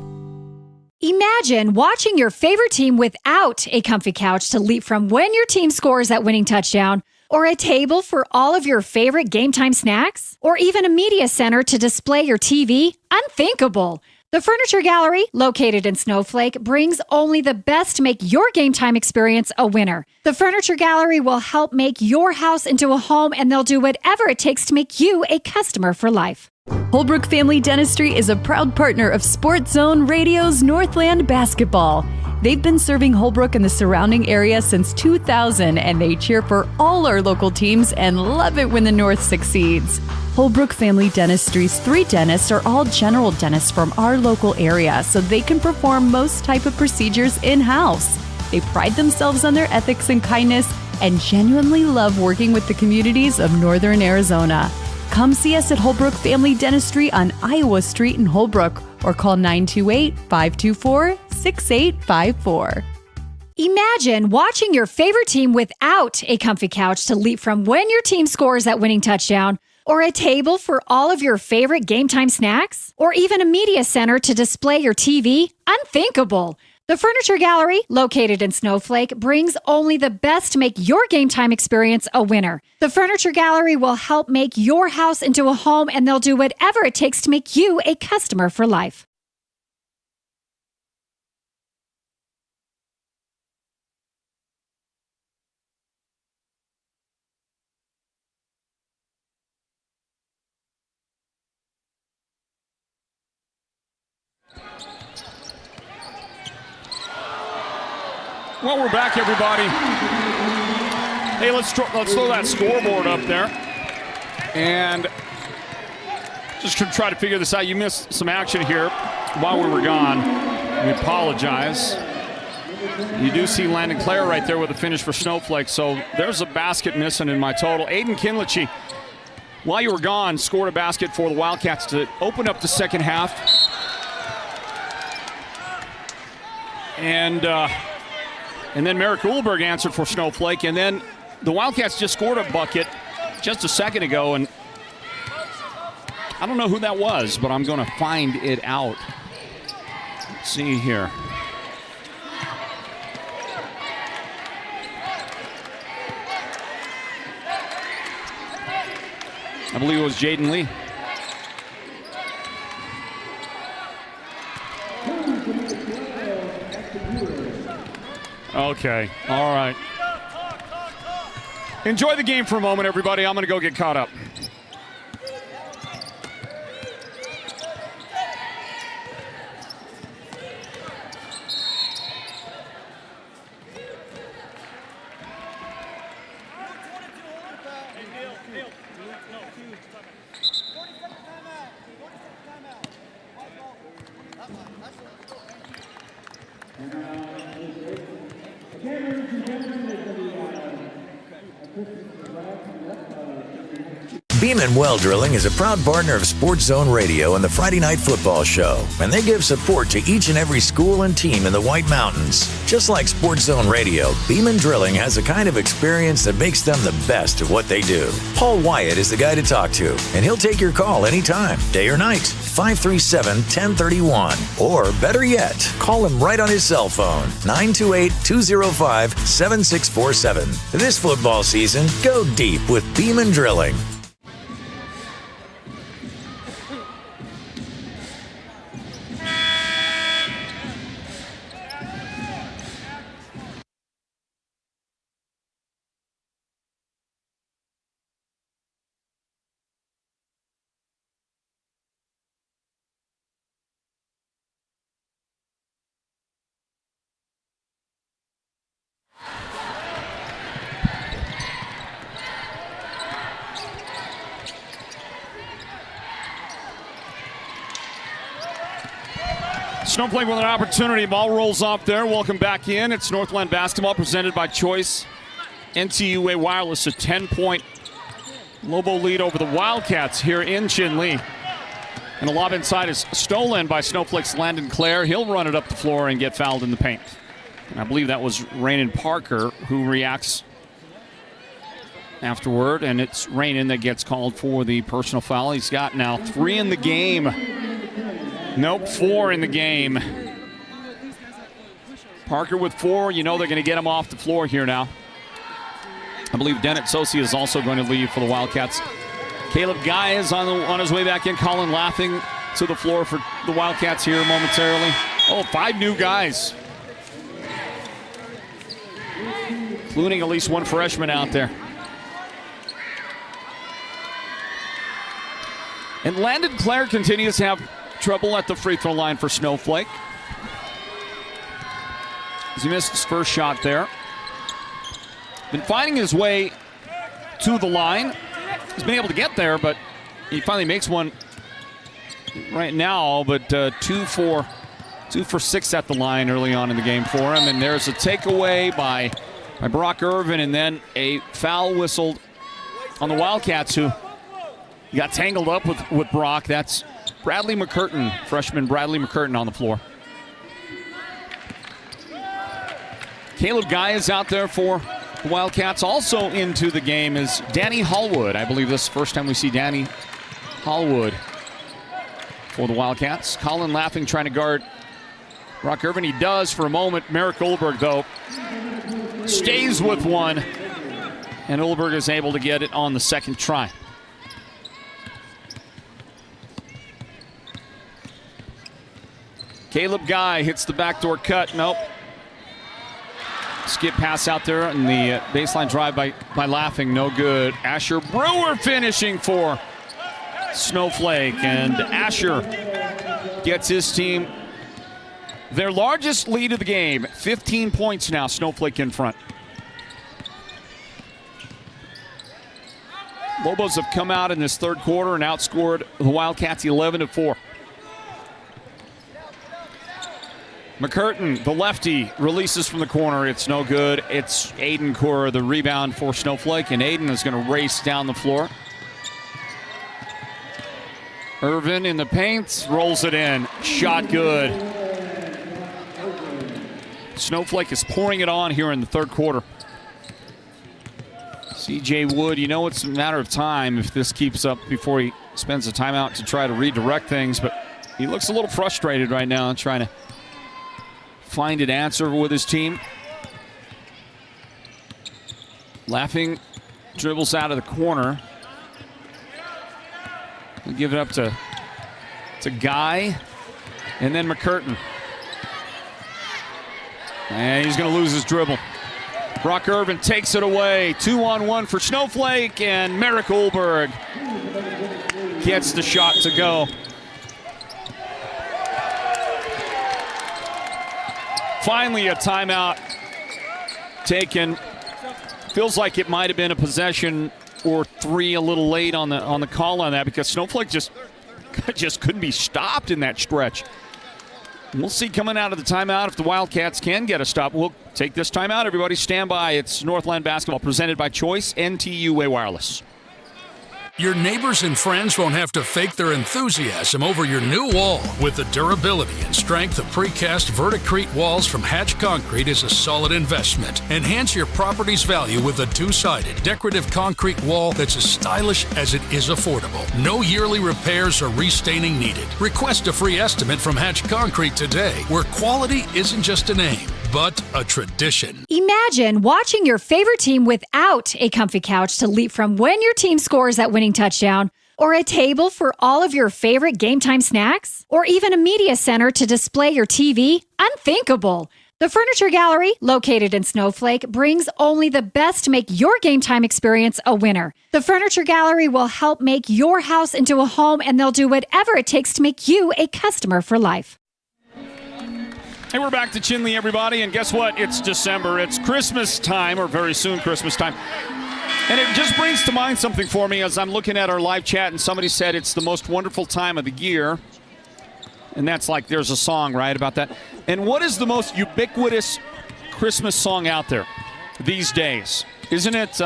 Imagine watching your favorite team without a comfy couch to leap from when your team scores that winning touchdown, or a table for all of your favorite game time snacks, or even a media center to display your TV. Unthinkable! The Furniture Gallery, located in Snowflake, brings only the best to make your game time experience a winner. The Furniture Gallery will help make your house into a home, and they'll do whatever it takes to make you a customer for life. Holbrook Family Dentistry is a proud partner of Sports Zone Radio's Northland Basketball. They've been serving Holbrook and the surrounding area since 2000, and they cheer for all our local teams and love it when the North succeeds. Holbrook Family Dentistry's 3 dentists are all general dentists from our local area, so they can perform most type of procedures in-house. They pride themselves on their ethics and kindness and genuinely love working with the communities of Northern Arizona. Come see us at Holbrook Family Dentistry on Iowa Street in Holbrook, or call 928-524-6854. Imagine watching your favorite team without a comfy couch to leap from when your team scores that winning touchdown, or a table for all of your favorite game time snacks, or even a media center to display your TV. Unthinkable! The Furniture Gallery, located in Snowflake, brings only the best to make your game time experience a winner. The Furniture Gallery will help make your house into a home, and they'll do whatever it takes to make you a customer for life. Well, we're back, everybody. Hey, let's throw that scoreboard up there. And just to try to figure this out. You missed some action here while we were gone. We apologize. You do see Landon Clare right there with a finish for Snowflake. So there's a basket missing in my total. Aiden Kinlichey, while you were gone, scored a basket for the Wildcats to open up the second half. And then Merrick Uhlberg answered for Snowflake. And then the Wildcats just scored a bucket just a second ago. And I don't know who that was, but I'm going to find it out. Let's see here. I believe it was Jaden Lee. Okay, all right. Enjoy the game for a moment, everybody. I'm going to go get caught up. Beeman Well Drilling is a proud partner of Sports Zone Radio and the Friday Night Football Show, and they give support to each and every school and team in the White Mountains. Just like Sports Zone Radio, Beeman Drilling has the kind of experience that makes them the best at what they do. Paul Wyatt is the guy to talk to, and he'll take your call anytime, day or night, 537-1031. Or better yet, call him right on his cell phone, 928-205-7647. This football season, go deep with Beeman Drilling. Snowflake with an opportunity. Ball rolls off there. Welcome back in. It's Northland basketball presented by Choice. NTUA Wireless, a 10-point Lobo lead over the Wildcats here in Chinle. And the lob inside is stolen by Snowflake's Landon Clare. He'll run it up the floor and get fouled in the paint. And I believe that was Raynon Parker who reacts afterward, and it's Raynon that gets called for the personal foul. He's got now 3 in the game. Nope, 4 in the game. Parker with 4. You know they're going to get him off the floor here now. I believe Dennett Sosi is also going to leave for the Wildcats. Caleb Guy is on his way back in. Colin Laughing to the floor for the Wildcats here momentarily. Oh, 5 new guys, including at least 1 freshman out there. And Landon Clare continues to have trouble at the free throw line for Snowflake, as he missed his first shot there. Been finding his way to the line. He's been able to get there, but he finally makes one right now. But 2 for 6 at the line early on in the game for him. And there's a takeaway by Brock Irvin, and then a foul whistled on the Wildcats, who got tangled up with Brock. That's Bradley McCurtain, freshman Bradley McCurtain on the floor. Caleb Guy is out there for the Wildcats. Also into the game is Danny Hallwood. I believe this is the first time we see Danny Hallwood for the Wildcats. Colin Laughing trying to guard Brock Irvin. He does for a moment. Merrick Olberg, though, stays with one, and Olberg is able to get it on the second try. Caleb Guy hits the backdoor cut. Nope. Skip pass out there, and the baseline drive by Laughing. No good. Asher Brewer finishing for Snowflake. And Asher gets his team their largest lead of the game. 15 points now. Snowflake in front. Lobos have come out in this third quarter and outscored the Wildcats 11-4. McCurtain, the lefty, releases from the corner. It's no good. It's Aiden Cora, the rebound for Snowflake, and Aiden is going to race down the floor. Irvin in the paint, rolls it in. Shot good. Snowflake is pouring it on here in the third quarter. CJ Wood, you know it's a matter of time if this keeps up before he spends a timeout to try to redirect things, but he looks a little frustrated right now trying to find an answer with his team. Laughing dribbles out of the corner. We'll give it up to Guy, and then McCurtain. And he's going to lose his dribble. Brock Irvin takes it away. 2-on-1 for Snowflake, and Merrick Olberg gets the shot to go. Finally, a timeout taken. Feels like it might have been a possession or 3 a little late on the call on that, because Snowflake just couldn't be stopped in that stretch. We'll see coming out of the timeout if the Wildcats can get a stop. We'll take this timeout. Everybody stand by. It's Northland basketball presented by Choice, NTUA Wireless. Your neighbors and friends won't have to fake their enthusiasm over your new wall. With the durability and strength of precast Verticrete walls from Hatch Concrete is a solid investment. Enhance your property's value with a 2-sided decorative concrete wall that's as stylish as it is affordable. No yearly repairs or restaining needed. Request a free estimate from Hatch Concrete today, where quality isn't just a name, but a tradition. Imagine watching your favorite team without a comfy couch to leap from when your team scores that winning touchdown, or a table for all of your favorite game time snacks, or even a media center to display your TV. Unthinkable. The Furniture Gallery, located in Snowflake, brings only the best to make your game time experience a winner. The Furniture Gallery will help make your house into a home, and they'll do whatever it takes to make you a customer for life. Hey, we're back to Chinle, everybody, and guess what? It's December. It's Christmas time, or very soon Christmas time. And it just brings to mind something for me as I'm looking at our live chat, and somebody said it's the most wonderful time of the year. And that's like, there's a song, right, about that. And what is the most ubiquitous Christmas song out there these days? Isn't it,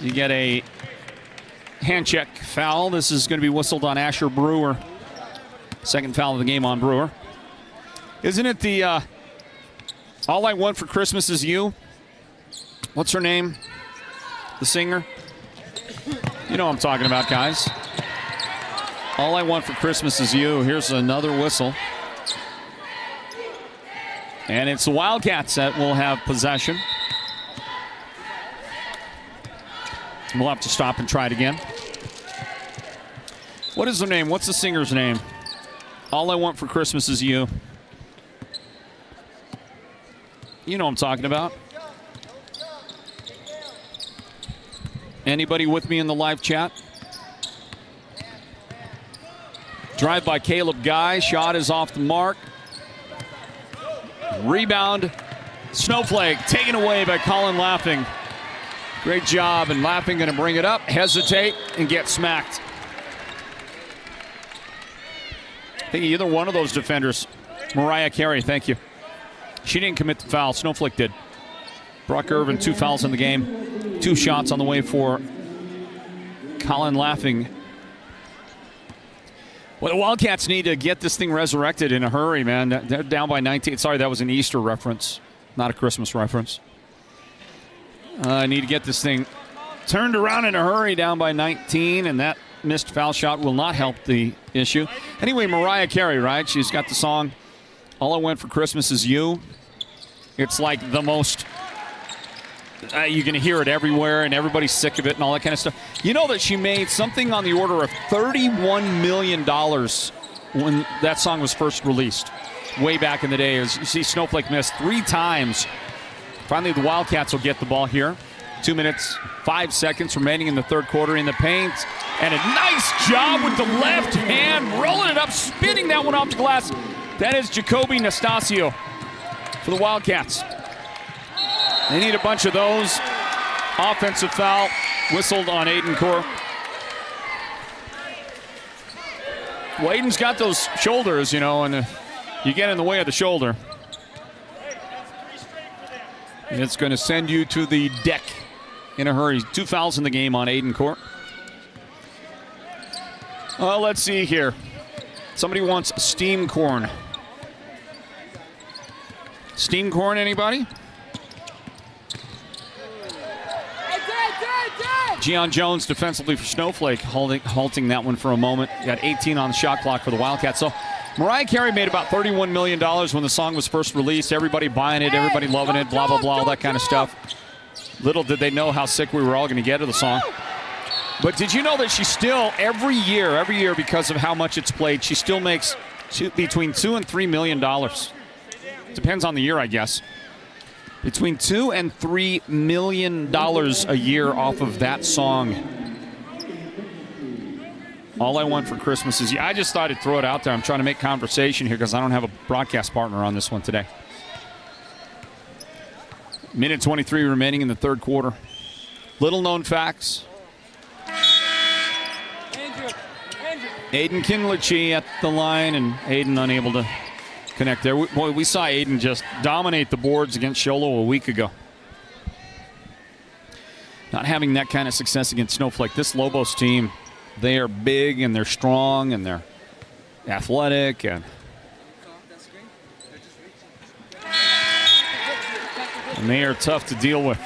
you get a hand check foul. This is going to be whistled on Asher Brewer. Second foul of the game on Brewer. Isn't it the All I Want for Christmas Is You? What's her name? The singer? You know what I'm talking about, guys. All I Want for Christmas Is You. Here's another whistle. And it's the Wildcats that will have possession. We'll have to stop and try it again. What is her name? What's the singer's name? All I Want for Christmas Is You. You know what I'm talking about. Anybody with me in the live chat? Drive by Caleb Guy. Shot is off the mark. Rebound. Snowflake taken away by Colin Laughing. Great job, and Laughing going to bring it up, hesitate, and get smacked. I think either one of those defenders, Mariah Carey, thank you. She didn't commit the foul. Snowflake did. Brock Irvin, 2 fouls in the game. 2 shots on the way for Colin Laughing. Well, the Wildcats need to get this thing resurrected in a hurry, man. They're down by 19. Sorry, that was an Easter reference, not a Christmas reference. I need to get this thing turned around in a hurry, down by 19, and that missed foul shot will not help the issue. Anyway, Mariah Carey, right? She's got the song, All I Want for Christmas Is You. It's like the most, you're going to hear it everywhere, and everybody's sick of it and all that kind of stuff. You know that she made something on the order of $31 million when that song was first released, way back in the day. As you see, Snowflake missed 3 times. Finally, the Wildcats will get the ball here. 2 minutes, 5 seconds remaining in the third quarter in the paint. And a nice job with the left hand, rolling it up, spinning that one off the glass. That is Jacoby Nastasio for the Wildcats. They need a bunch of those. Offensive foul whistled on Aiden Core. Well, Aiden's got those shoulders, you know, and you get in the way of the shoulder. It's going to send you to the deck in a hurry. 2 fouls in the game on Aiden Court. Let's see here. Somebody wants steam corn. Steam corn, anybody? Gian Jones defensively for Snowflake, halting that one for a moment. Got 18 on the shot clock for the Wildcats. So Mariah Carey made about $31 million when the song was first released. Everybody buying it, everybody loving it, blah, blah, blah, all that kind of stuff. Little did they know how sick we were all going to get of the song. But did you know that she still, every year, because of how much it's played, she still makes between $2 and $3 million. Depends on the year, I guess. Between $2 and $3 million a year off of that song. All I Want for Christmas Is You. I just thought I'd throw it out there. I'm trying to make conversation here because I don't have a broadcast partner on this one today. Minute 23 remaining in the third quarter. Little known facts. Aiden Kinlichey at the line, and Aiden unable to connect there. We saw Aiden just dominate the boards against Sholo a week ago. Not having that kind of success against Snowflake. This Lobos team, they are big and they're strong and they're athletic and they are tough to deal with.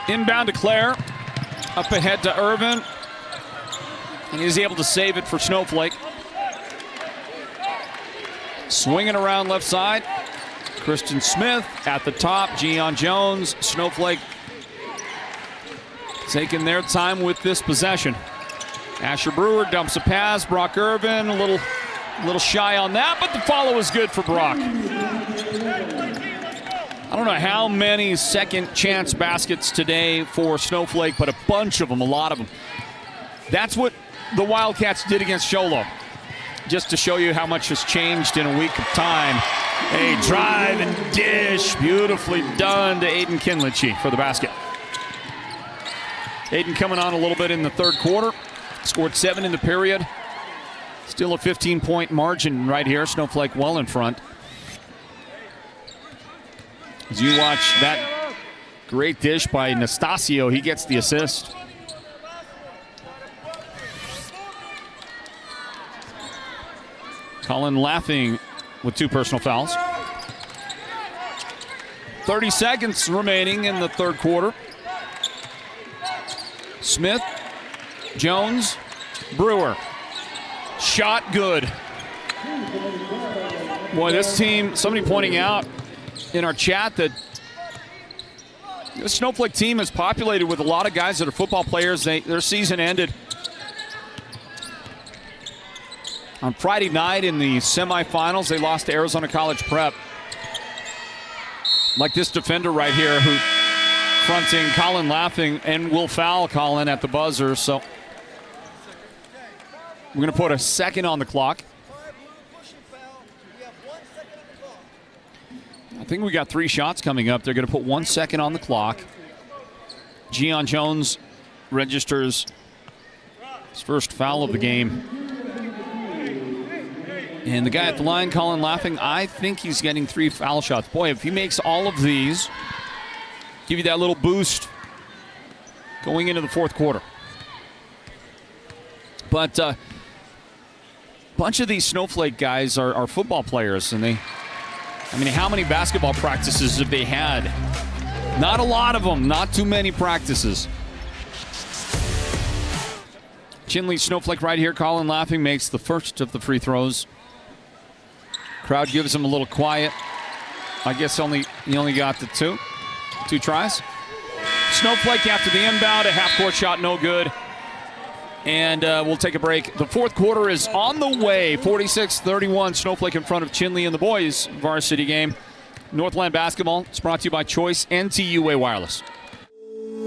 Inbound to Claire. Up ahead to Irvin. And he's able to save it for Snowflake. Swinging around left side. Kristen Smith at the top. Gian Jones. Snowflake taking their time with this possession. Asher Brewer dumps a pass. Brock Irvin a little shy on that, but the follow is good for Brock. I don't know how many second chance baskets today for Snowflake, but a bunch of them, a lot of them. That's what the Wildcats did against Sholo. just to show you how much has changed in a week of time. A drive and dish, beautifully done to Aiden Kinlichey for the basket. Aiden coming on a little bit in the third quarter. Scored 7 in the period. Still a 15-point margin right here. Snowflake well in front. As you watch that great dish by Nastasio, he gets the assist. Colin Laughing with 2 personal fouls. 30 seconds remaining in the third quarter. Smith, Jones, Brewer. Shot good. Boy, this team, somebody pointing out in our chat that this Snowflake team is populated with a lot of guys that are football players. Their season ended on Friday night in the semifinals. They lost to Arizona College Prep. Like this defender right here who fronting Colin Laughing and will foul Colin at the buzzer. So we're going to put a second on the clock. I think we got 3 shots coming up. They're going to put 1 second on the clock. Gian Jones registers his first foul of the game. And the guy at the line, Colin Laughing, I think he's getting 3 foul shots. Boy, if he makes all of these, give you that little boost going into the fourth quarter. But a bunch of these Snowflake guys are football players, and how many basketball practices have they had? Not a lot of them, not too many practices. Chinle Snowflake right here. Colin Laughing makes the first of the free throws. Crowd gives him a little quiet. I guess he only got the 2 tries. Snowflake after the inbound, a half-court shot, no good. And we'll take a break. The fourth quarter is on the way. 46-31, Snowflake in front of Chinle in the boys' varsity game. Northland basketball is brought to you by Choice NTUA Wireless.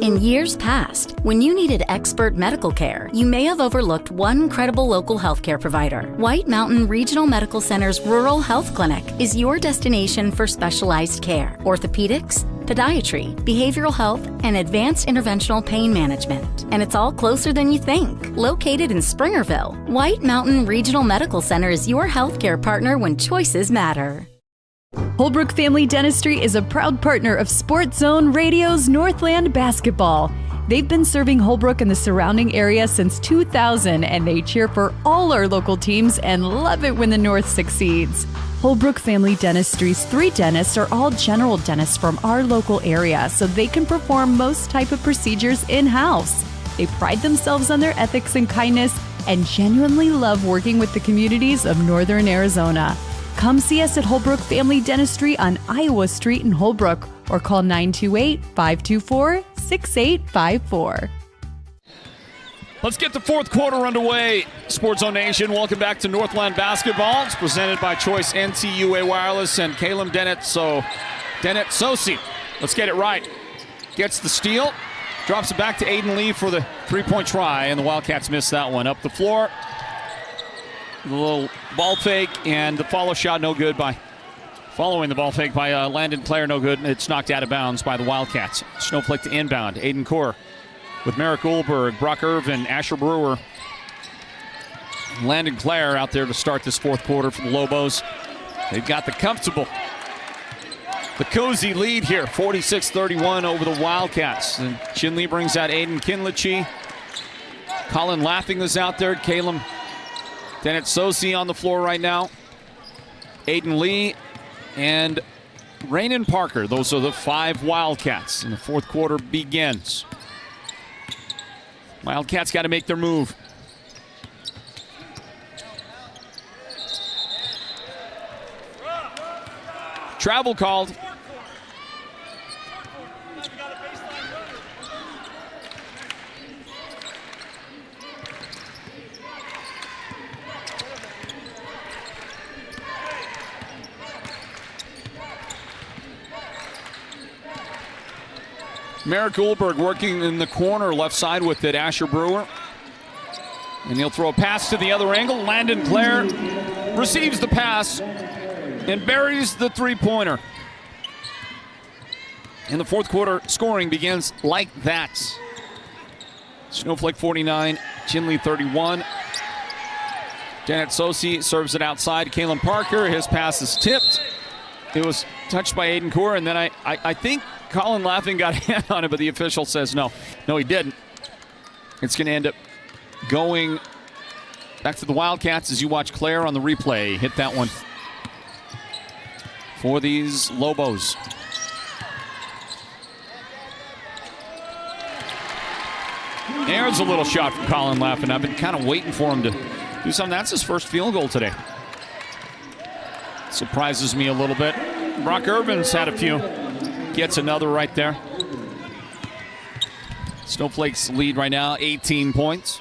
In years past, when you needed expert medical care, you may have overlooked one credible local healthcare provider. White Mountain Regional Medical Center's Rural Health Clinic is your destination for specialized care, orthopedics, podiatry, behavioral health, and advanced interventional pain management. And it's all closer than you think. Located in Springerville, White Mountain Regional Medical Center is your healthcare partner when choices matter. Holbrook Family Dentistry is a proud partner of Sports Zone Radio's Northland Basketball. They've been serving Holbrook and the surrounding area since 2000, and they cheer for all our local teams and love it when the North succeeds. Holbrook Family Dentistry's 3 dentists are all general dentists from our local area, so they can perform most type of procedures in-house. They pride themselves on their ethics and kindness and genuinely love working with the communities of Northern Arizona. Come see us at Holbrook Family Dentistry on Iowa Street in Holbrook or call 928-524-6854. Let's get the fourth quarter underway. Sports Zone Nation, welcome back to Northland Basketball. It's presented by Choice NTUA Wireless and Caleb Dennett Sosi. Let's get it right. Gets the steal, drops it back to Aiden Lee for the 3-point try, and the Wildcats miss that one. Up the floor. The little ball fake and the follow shot no good following the ball fake by Landon Clare, no good. It's knocked out of bounds by the Wildcats. Snowflake to inbound. Aiden Core with Merrick Ulberg, Brock Irvin, Asher Brewer. Landon Clare out there to start this fourth quarter for the Lobos. They've got the cozy lead here, 46-31 over the Wildcats. And Chinle brings out Aiden Kinlichey. Colin Laughing is out there. Caleb Dennett Sosi on the floor right now. Aiden Lee and Raynon Parker. Those are the 5 Wildcats. And the fourth quarter begins. Wildcats got to make their move. Travel called. Merrick Ulberg working in the corner left side with it. Asher Brewer. And he'll throw a pass to the other angle. Landon Clare receives the pass and buries the three-pointer. In the fourth quarter, scoring begins like that. Snowflake 49, Chinle 31. Janet Sosi serves it outside. Kalen Parker, his pass is tipped. It was touched by Aiden Core, and then I think Colin Laughing got a hand on it, but the official says no. No, he didn't. It's going to end up going back to the Wildcats as you watch Claire on the replay hit that one for these Lobos. There's a little shot from Colin Laughing. I've been kind of waiting for him to do something. That's his first field goal today. Surprises me a little bit. Brock Irvin's had a few. Gets another right there. Snowflake's lead right now, 18 points.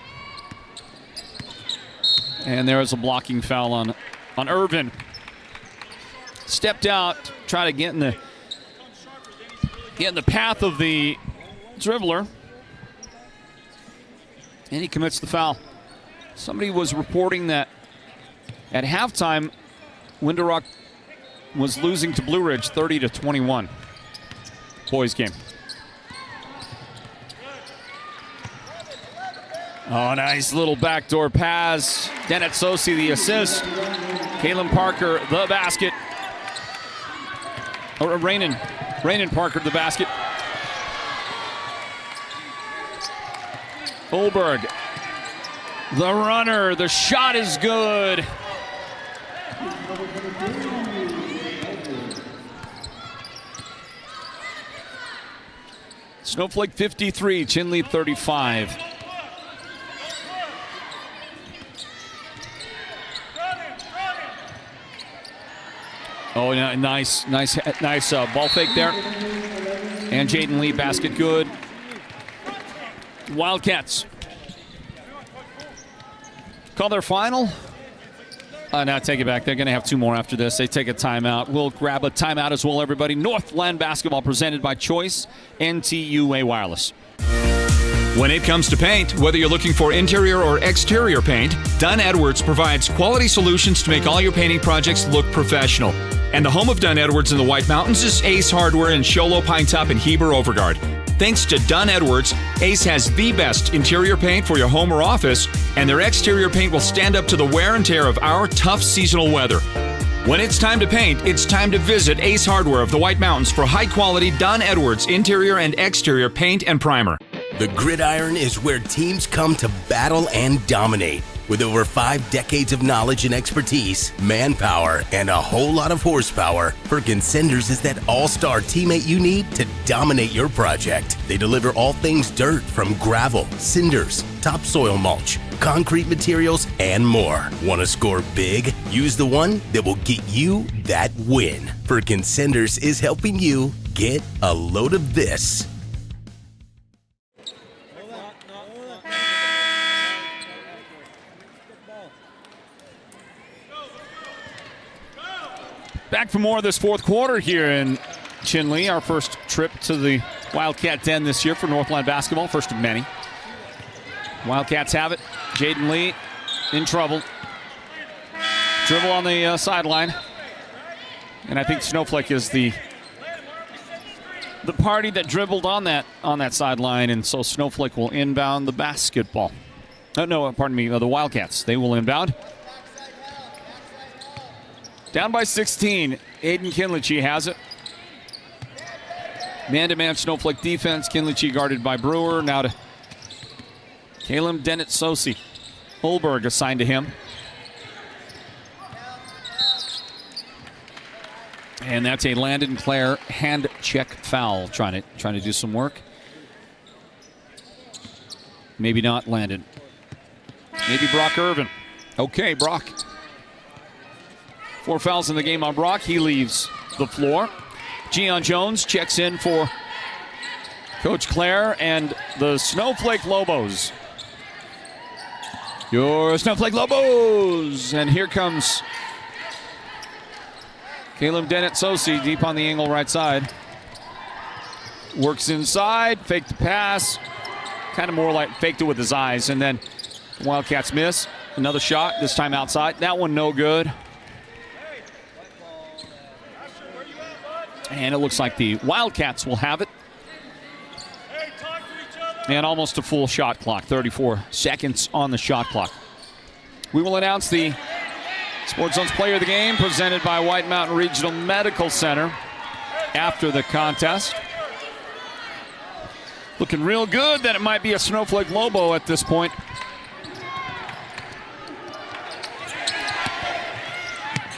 And there is a blocking foul on Irvin. Stepped out, try to get in the path of the dribbler. And he commits the foul. Somebody was reporting that at halftime, Window Rock was losing to Blue Ridge 30-21. Boys game. Oh, nice little backdoor pass. Dennett Sosi the assist. Kalen Parker the basket. Or Rainan Parker the basket. Olberg, the runner, the shot is good. Snowflake 53, Chinle 35. Oh, nice ball fake there. And Jaden Lee, basket good. Wildcats call their final. Now take it back. They're going to have two more after this. They take a timeout. We'll grab a timeout as well, everybody. Northland basketball presented by Choice NTUA Wireless. When it comes to paint, whether you're looking for interior or exterior paint, Dunn Edwards provides quality solutions to make all your painting projects look professional. And the home of Dunn Edwards in the White Mountains is Ace Hardware in Show Low, Pine Top, and Heber Overgard. Thanks to Dunn Edwards, Ace has the best interior paint for your home or office, and their exterior paint will stand up to the wear and tear of our tough seasonal weather. When it's time to paint, it's time to visit Ace Hardware of the White Mountains for high-quality Dunn Edwards interior and exterior paint and primer. The gridiron is where teams come to battle and dominate. With over 5 decades of knowledge and expertise, manpower, and a whole lot of horsepower, Perkins Cinders is that all-star teammate you need to dominate your project. They deliver all things dirt, from gravel, cinders, topsoil mulch, concrete materials, and more. Want to score big? Use the one that will get you that win. Perkins Cinders is helping you get a load of this. Back for more of this fourth quarter here in Chinle. Our first trip to the Wildcat Den this year for Northland basketball. First of many. Wildcats have it. Jaden Lee in trouble. Dribble on the sideline. And I think Snowflake is the party that dribbled on that sideline. And so Snowflake will inbound the basketball. The Wildcats. They will inbound. Down by 16. Aiden Kinlichie has it. Man-to-man Snowflake defense. Kinlichie guarded by Brewer. Now to Caleb Dennett Sosi. Holberg assigned to him. And that's a Landon Clare hand check foul. Trying to do some work. Maybe not Landon. Maybe Brock Irvin. Okay, Brock. 4 fouls in the game on Brock. He leaves the floor. Gian Jones checks in for Coach Clare and the Snowflake Lobos. Your Snowflake Lobos! And here comes Caleb Dennett Sosi deep on the angle right side. Works inside, faked the pass. Kind of more like faked it with his eyes, and then Wildcats miss. Another shot, this time outside. That one no good. And it looks like the Wildcats will have it. And almost a full shot clock, 34 seconds on the shot clock. We will announce the Sports Zone's Player of the Game, presented by White Mountain Regional Medical Center after the contest. Looking real good that it might be a Snowflake Lobo at this point.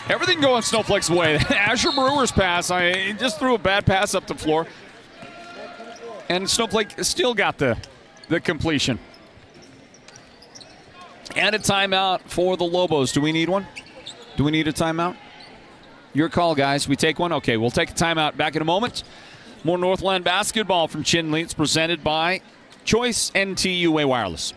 Everything going Snowflake's way. Asher Brewer's pass, he just threw a bad pass up the floor. And Snowflake still got the completion. And a timeout for the Lobos. Do we need one? Do we need a timeout? Your call, guys. We take one? Okay, we'll take a timeout. Back in a moment. More Northland basketball from Chinle. It's presented by Choice NTUA Wireless.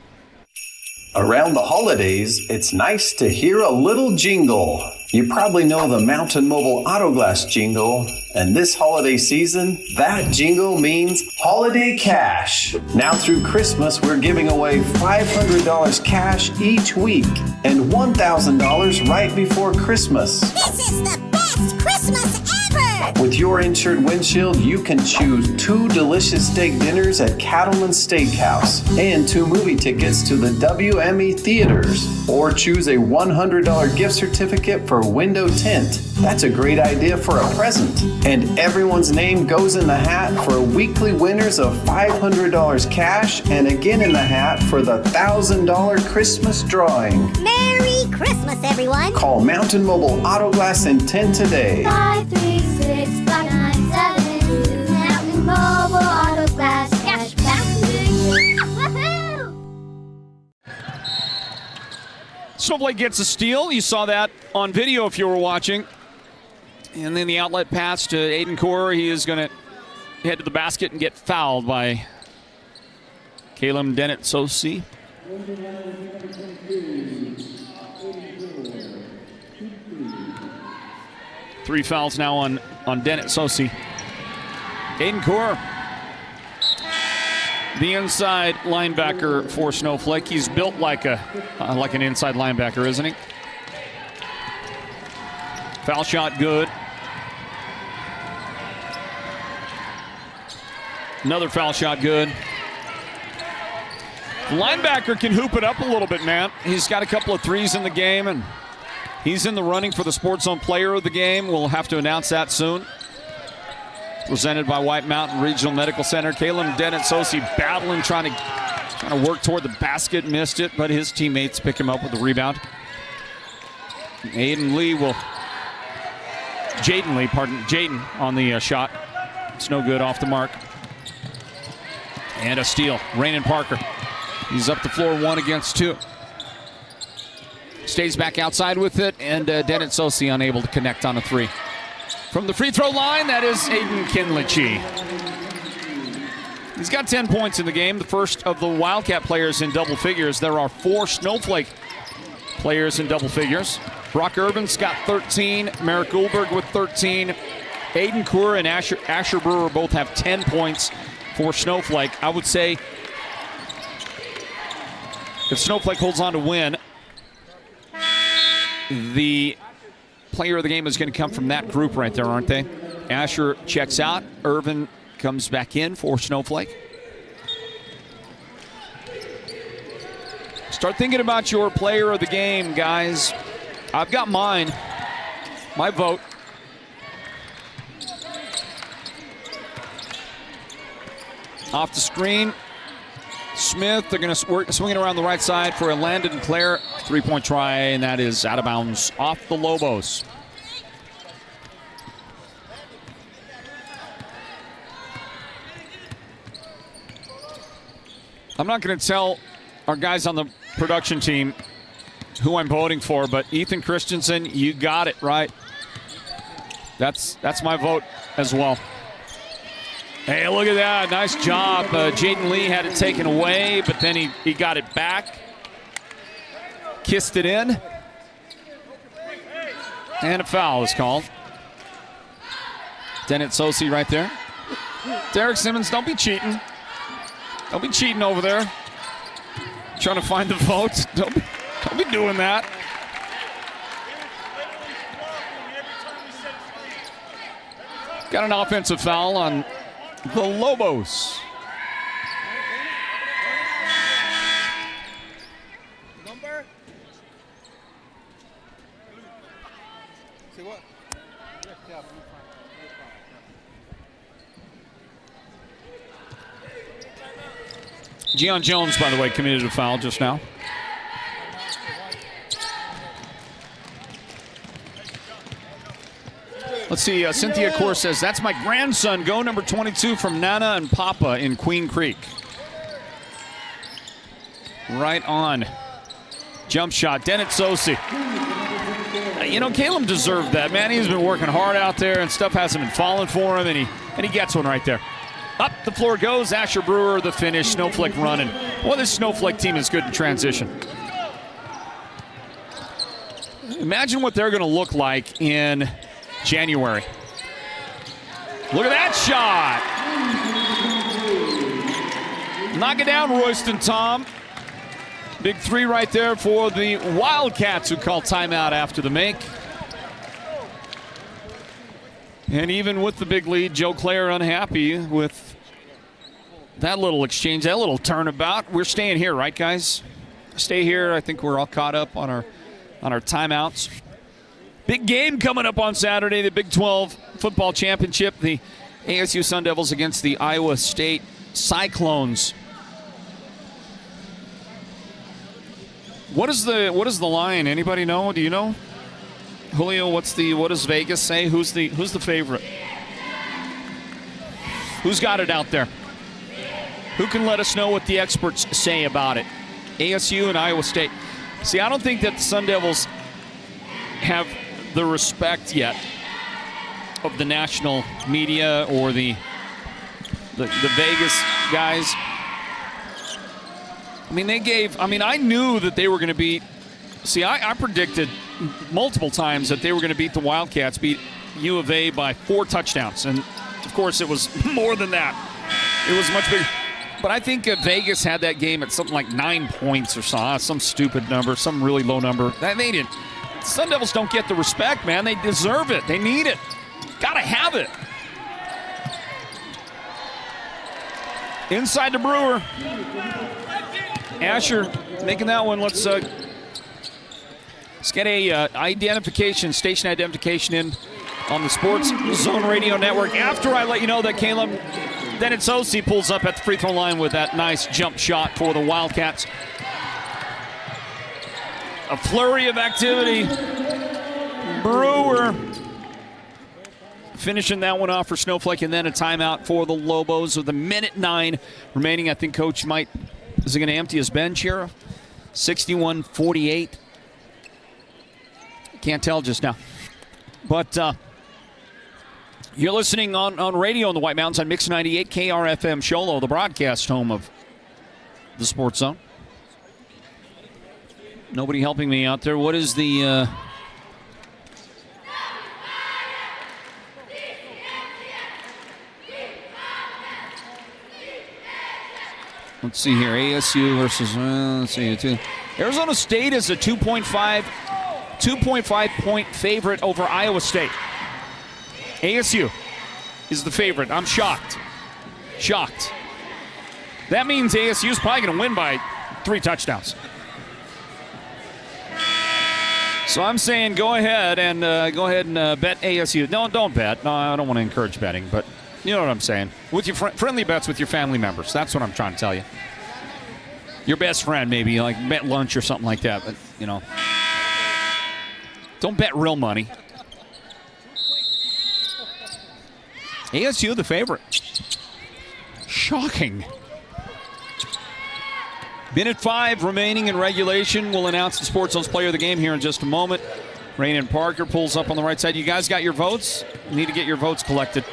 Around the holidays, it's nice to hear a little jingle. You probably know the Mountain Mobile Autoglass jingle, and this holiday season, that jingle means holiday cash. Now through Christmas, we're giving away $500 cash each week and $1,000 right before Christmas. This is the best Christmas ever! With your insured windshield, you can choose 2 delicious steak dinners at Cattleman Steakhouse and 2 movie tickets to the WME theaters, or choose a $100 gift certificate for window tint. That's a great idea for a present. And everyone's name goes in the hat for weekly winners of $500 cash, and again in the hat for the $1,000 Christmas drawing. Merry Christmas, everyone! Call Mountain Mobile Autoglass and Tint today. 536-597. Mountain Mobile Autoglass cash back. Woohoo! Snowflake gets a steal. You saw that on video if you were watching. And then the outlet pass to Aiden Core. He is going to head to the basket and get fouled by Caleb Dennett Sosi. 3 fouls now on Dennett Sosi. Aiden Core, the inside linebacker for Snowflake. He's built like an inside linebacker, isn't he? Foul shot good. Another foul shot good. The linebacker can hoop it up a little bit, man. He's got a couple of threes in the game, and he's in the running for the Sports Zone Player of the Game. We'll have to announce that soon. Presented by White Mountain Regional Medical Center. Caleb Dennett Sosi battling, trying to work toward the basket. Missed it, but his teammates pick him up with the rebound. Jaden on the shot. It's no good, off the mark. And a steal. Rainen Parker. He's up the floor 1 against 2. Stays back outside with it, and Dennett Sosi unable to connect on a 3. From the free throw line, that is Aiden Kinlichie. He's got 10 points in the game, the first of the Wildcat players in double figures. There are 4 Snowflake players in double figures. Brock Urban's got 13, Merrick Goldberg with 13. Aiden Core and Asher Brewer both have 10 points for Snowflake. I would say if Snowflake holds on to win, the player of the game is going to come from that group right there, aren't they? Asher checks out. Irvin comes back in for Snowflake. Start thinking about your player of the game, guys. I've got mine. My vote. Off the screen. Smith, they're going to swing it around the right side for a Landon Clare 3-point try, and that is out of bounds off the Lobos. I'm not going to tell our guys on the production team who I'm voting for, but Ethan Christensen, you got it right. That's my vote as well. Hey, look at that. Nice job. Jaden Lee had it taken away, but then he got it back. Kissed it in. And a foul is called. Dennett Sosi right there. Derek Simmons, don't be cheating. Don't be cheating over there. trying to find the votes. Don't be doing that. Got an offensive foul on the Lobos. Gian Jones, by the way, committed a foul just now. Let's see, Cynthia Core says, that's my grandson, go number 22 from Nana and Papa in Queen Creek. Right on. Jump shot, Dennett Sosi. You know, Caleb deserved that, man. He's been working hard out there and stuff hasn't been falling for him, and he gets one right there. Up the floor goes Asher Brewer, the finish. Snowflake running. Well, this Snowflake team is good in transition. Imagine what they're going to look like in January. Look at that shot. Knock it down, Royston Tom. Big three right there for the Wildcats, who call timeout after the make. And even with the big lead, Joe Clare unhappy with that little exchange, that little turnabout. We're staying here, right, guys? Stay here. I think we're all caught up on our timeouts. Big game coming up on Saturday, the Big 12 football championship. The ASU Sun Devils against the Iowa State Cyclones. What is the line? Anybody know? Do you know? Julio, what does Vegas say? Who's the favorite? Who's got it out there? Who can let us know what the experts say about it? ASU and Iowa State. See, I don't think that the Sun Devils have the respect yet of the national media or the Vegas guys. I mean, I knew that they were going to beat. See, I predicted multiple times that they were going to beat the Wildcats, beat U of A by 4 touchdowns. And, of course, it was more than that. It was much bigger. But I think Vegas had that game at something like 9 points or some stupid number, some really low number. They didn't. Sun Devils don't get the respect, man. They deserve it. They need it. Got to have it. Inside to Brewer. Asher making that one. Let's get a station identification in on the Sports Zone Radio Network. After I let you know that Caleb Dennett Sosi pulls up at the free throw line with that nice jump shot for the Wildcats. A flurry of activity. Brewer finishing that one off for Snowflake, and then a timeout for the Lobos with 1:09 remaining. I think Coach is he going to empty his bench here? 61-48. Can't tell just now. But you're listening on radio in the White Mountains on Mix 98 KRFM Sholo, the broadcast home of the Sports Zone. Nobody helping me out there. What is the... Let's see here. ASU versus... let's see. Arizona State is a 2.5 point favorite over Iowa State. ASU is the favorite. I'm shocked. That means ASU is probably going to win by 3 touchdowns. So I'm saying go ahead and bet ASU. No, don't bet. No, I don't want to encourage betting, but you know what I'm saying. With your friendly bets with your family members. That's what I'm trying to tell you. Your best friend, maybe, like bet lunch or something like that. But, you know, don't bet real money. ASU the favorite. Shocking. Minute 5 remaining in regulation. We'll announce the Sports Zone's player of the game here in just a moment. Rainen Parker pulls up on the right side. You guys got your votes? You need to get your votes collected.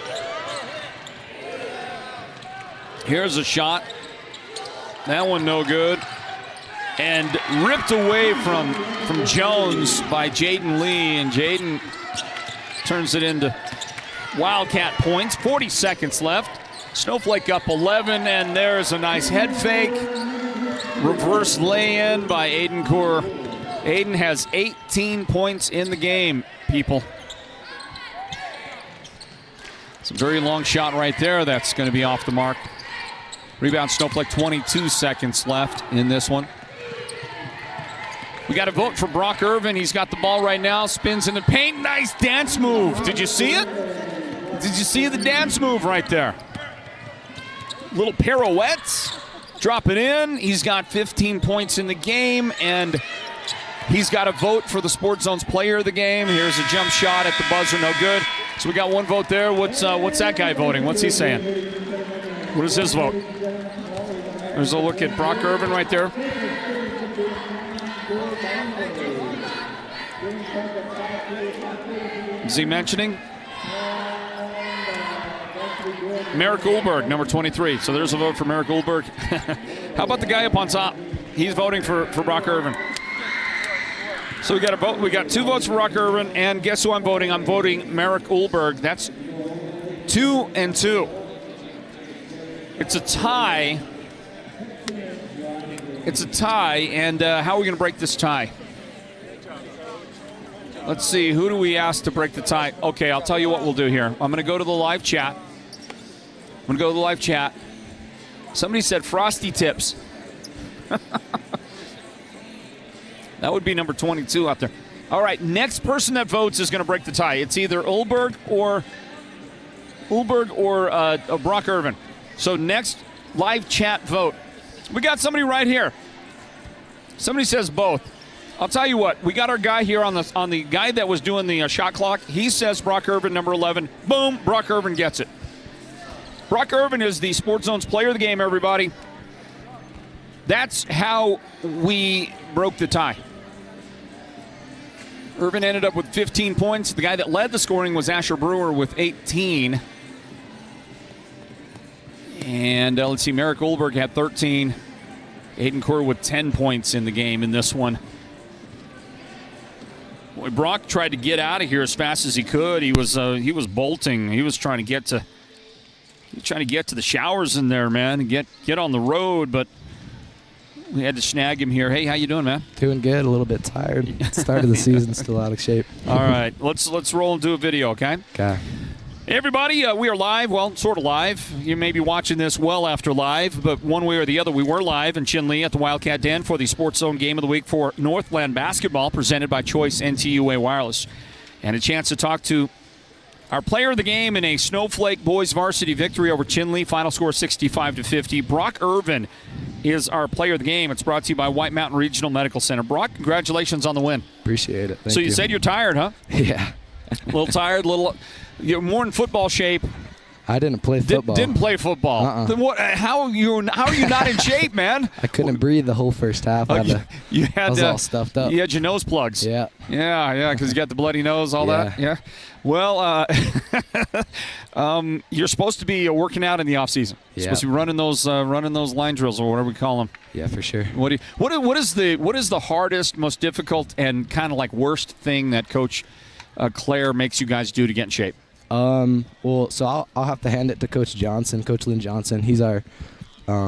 Here's a shot. That one no good. And ripped away from Jones by Jaden Lee. And Jaden turns it into Wildcat points. 40 seconds left. Snowflake up 11, and there's a nice head fake. Reverse lay-in by Aiden Kaur. Aiden has 18 points in the game, people. It's a very long shot right there. That's going to be off the mark. Rebound Snowflake, 22 seconds left in this one. We got a vote for Brock Irvin. He's got the ball right now. Spins in the paint. Nice dance move. Did you see it? Did you see the dance move right there? Little pirouettes. Drop it in. He's got 15 points in the game, and he's got a vote for the Sports Zone's player of the game. Here's a jump shot at the buzzer. No good. So we got one vote there. What's that guy voting? What's he saying? What is his vote? There's a look at Brock Irvin right there. Is he mentioning? Merrick Ulberg, number 23. So there's a vote for Merrick Ulberg. How about the guy up on top? He's voting for Brock Irvin. So we got a vote. We got 2 votes for Brock Irvin, and guess who I'm voting? I'm voting Merrick Ulberg. That's 2-2. It's a tie. It's a tie, and how are we going to break this tie? Let's see, who do we ask to break the tie? Okay, I'll tell you what we'll do here. I'm going to go to the live chat. Somebody said Frosty Tips. That would be number 22 out there. All right, next person that votes is going to break the tie. It's either Ulberg or Brock Irvin. So next live chat vote. We got somebody right here. Somebody says both. I'll tell you what. We got our guy here on the guy that was doing the shot clock. He says Brock Irvin, number 11. Boom, Brock Irvin gets it. Brock Irvin is the Sports Zone's player of the game, everybody. That's how we broke the tie. Irvin ended up with 15 points. The guy that led the scoring was Asher Brewer with 18. And let's see, Merrick Ulberg had 13. Aiden Kaur with 10 points in the game in this one. Boy, Brock tried to get out of here as fast as he could. He was bolting. He was trying to get to the showers in there, man, and get on the road, but we had to snag him here. Hey, how you doing, man? Doing good. A little bit tired. Start of the season, still out of shape. All right, let's roll and do a video, okay? Okay. Hey, everybody, we are live. Well, sort of live. You may be watching this well after live, but one way or the other, we were live in Chinle at the Wildcat Den for the Sports Zone Game of the Week for Northland basketball, presented by Choice NTUA Wireless, and a chance to talk to our player of the game in a Snowflake boys varsity victory over Chinle. Final score 65-50. Brock Irvin is our player of the game. It's brought to you by White Mountain Regional Medical Center. Brock, congratulations on the win. Appreciate it. Thank so you said you're tired, huh? Yeah. A little tired, you're more in football shape. I didn't play football. Didn't play football. Then what? How are you not in shape, man? I couldn't breathe the whole first half. I was all stuffed up. You had your nose plugs. Yeah. Yeah, because you got the bloody nose, all that. Yeah. Well, you're supposed to be working out in the off season. You're supposed to be running those line drills or whatever we call them. Yeah, for sure. What is the hardest, most difficult, and kind of like worst thing that Coach Claire makes you guys do to get in shape? Well, so I'll have to hand it to Coach Johnson, Coach Lynn Johnson. He's our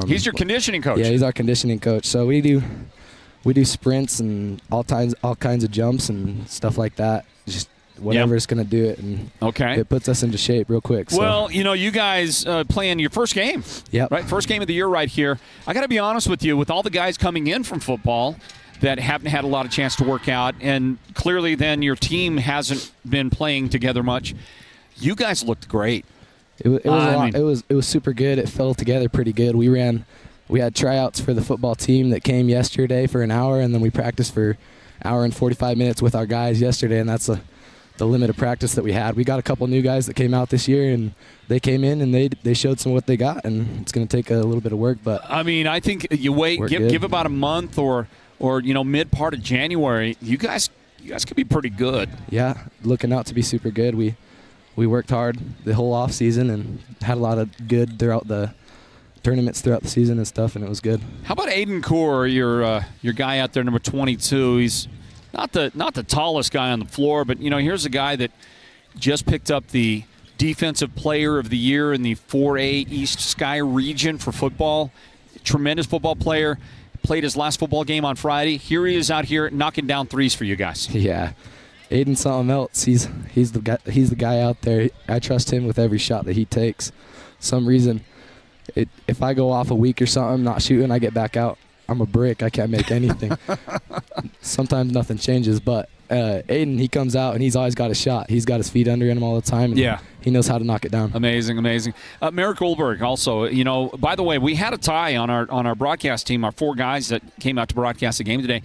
he's your conditioning coach. Yeah, he's our conditioning coach. So we do sprints and all kinds of jumps and stuff like that. Just whatever's going to do it, and it puts us into shape real quick. So. Well, you guys playing your first game. Yep. Right, first game of the year right here. I got to be honest with you, with all the guys coming in from football that haven't had a lot of chance to work out, and clearly then your team hasn't been playing together much. You guys looked great. It was a lot. It was super good. It fell together pretty good. We had tryouts for the football team that came yesterday for an hour, and then we practiced for an hour and 45 minutes with our guys yesterday, and that's the limit of practice that we had. We got a couple new guys that came out this year, and they came in and they showed some of what they got, and it's going to take a little bit of work. But I mean, I think you wait, give about a month or mid part of January. You guys could be pretty good. Yeah, looking out to be super good. We worked hard the whole off season and had a lot of good throughout the tournaments throughout the season and stuff, and it was good. How about Aiden Kaur, your guy out there, number 22? He's not the tallest guy on the floor, but here's a guy that just picked up the Defensive Player of the Year in the 4A East Sky region for football. Tremendous football player. played his last football game on Friday. Here he is out here knocking down threes for you guys. Yeah. Aiden's something else. He's the guy out there. I trust him with every shot that he takes. Some reason, if I go off a week or something, not shooting, I get back out. I'm a brick. I can't make anything. Sometimes nothing changes, but Aiden, he comes out and he's always got a shot. He's got his feet under him all the time. And he knows how to knock it down. Amazing. Merrick Goldberg also, by the way, we had a tie on our broadcast team, our 4 guys that came out to broadcast the game today.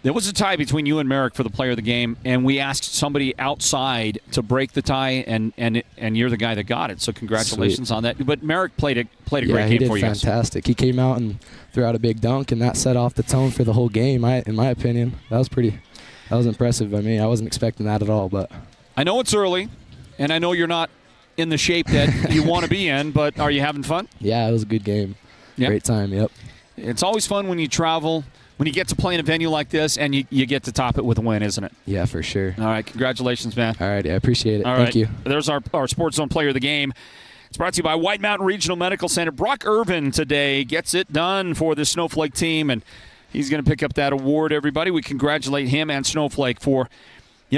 There was a tie between you and Merrick for the player of the game, and we asked somebody outside to break the tie, and you're the guy that got it. So congratulations on that. But Merrick played a great game for you guys. Fantastic. He came out and threw out a big dunk, and that set off the tone for the whole game. In my opinion, that was impressive by me. I wasn't expecting that at all. But I know it's early, and I know you're not in the shape that you want to be in. But are you having fun? Yeah, it was a good game. Yep. Great time. Yep. It's always fun when you travel. When you get to play in a venue like this and you get to top it with a win, isn't it? Yeah, for sure. All right, congratulations, man. All right, I appreciate it. All Thank right. you. There's our Sports Zone player of the game. It's brought to you by White Mountain Regional Medical Center. Brock Irvin today gets it done for the Snowflake team, and he's going to pick up that award, everybody. We congratulate him and Snowflake for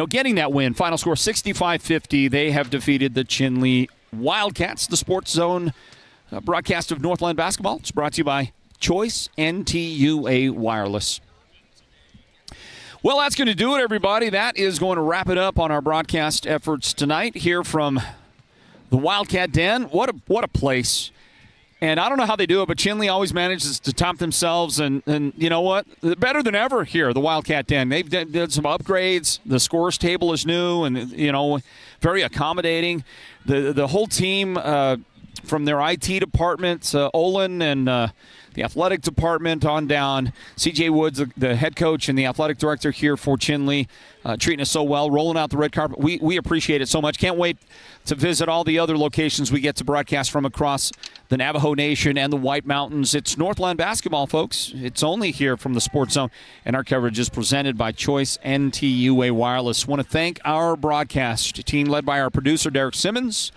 getting that win. Final score 65-50. They have defeated the Chinle Wildcats. The Sports Zone broadcast of Northland basketball. It's brought to you by Choice NTUA Wireless. Well, that's going to do it, everybody. That is going to wrap it up on our broadcast efforts tonight here from the Wildcat Den. What a place. And I don't know how they do it, but Chinle always manages to top themselves. And you know what? Better than ever here, the Wildcat Den. They've did some upgrades. The scores table is new and, very accommodating. The whole team from their IT department, Olin and the athletic department on down. C.J. Woods, the head coach and the athletic director here for Chinle, treating us so well, rolling out the red carpet. We appreciate it so much. Can't wait to visit all the other locations we get to broadcast from across the Navajo Nation and the White Mountains. It's Northland basketball, folks. It's only here from the Sports Zone, and our coverage is presented by Choice NTUA Wireless. Want to thank our broadcast team led by our producer, Derek Simmons,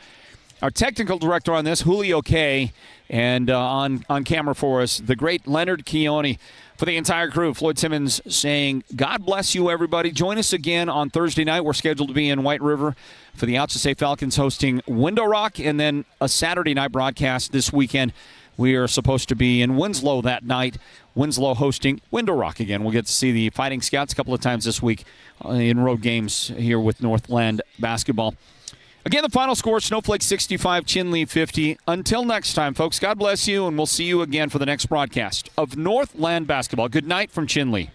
our technical director on this, Julio K., and on camera for us, the great Leonard Keone. For the entire crew, Floyd Simmons saying, God bless you, everybody. Join us again on Thursday night. We're scheduled to be in White River for the Out to Say Falcons hosting Window Rock, and then a Saturday night broadcast this weekend. We are supposed to be in Winslow that night. Winslow hosting Window Rock again. We'll get to see the Fighting Scouts a couple of times this week in road games here with Northland basketball. Again, the final score, Snowflake 65, Chinle 50. Until next time, folks, God bless you, and we'll see you again for the next broadcast of Northland basketball. Good night from Chinle.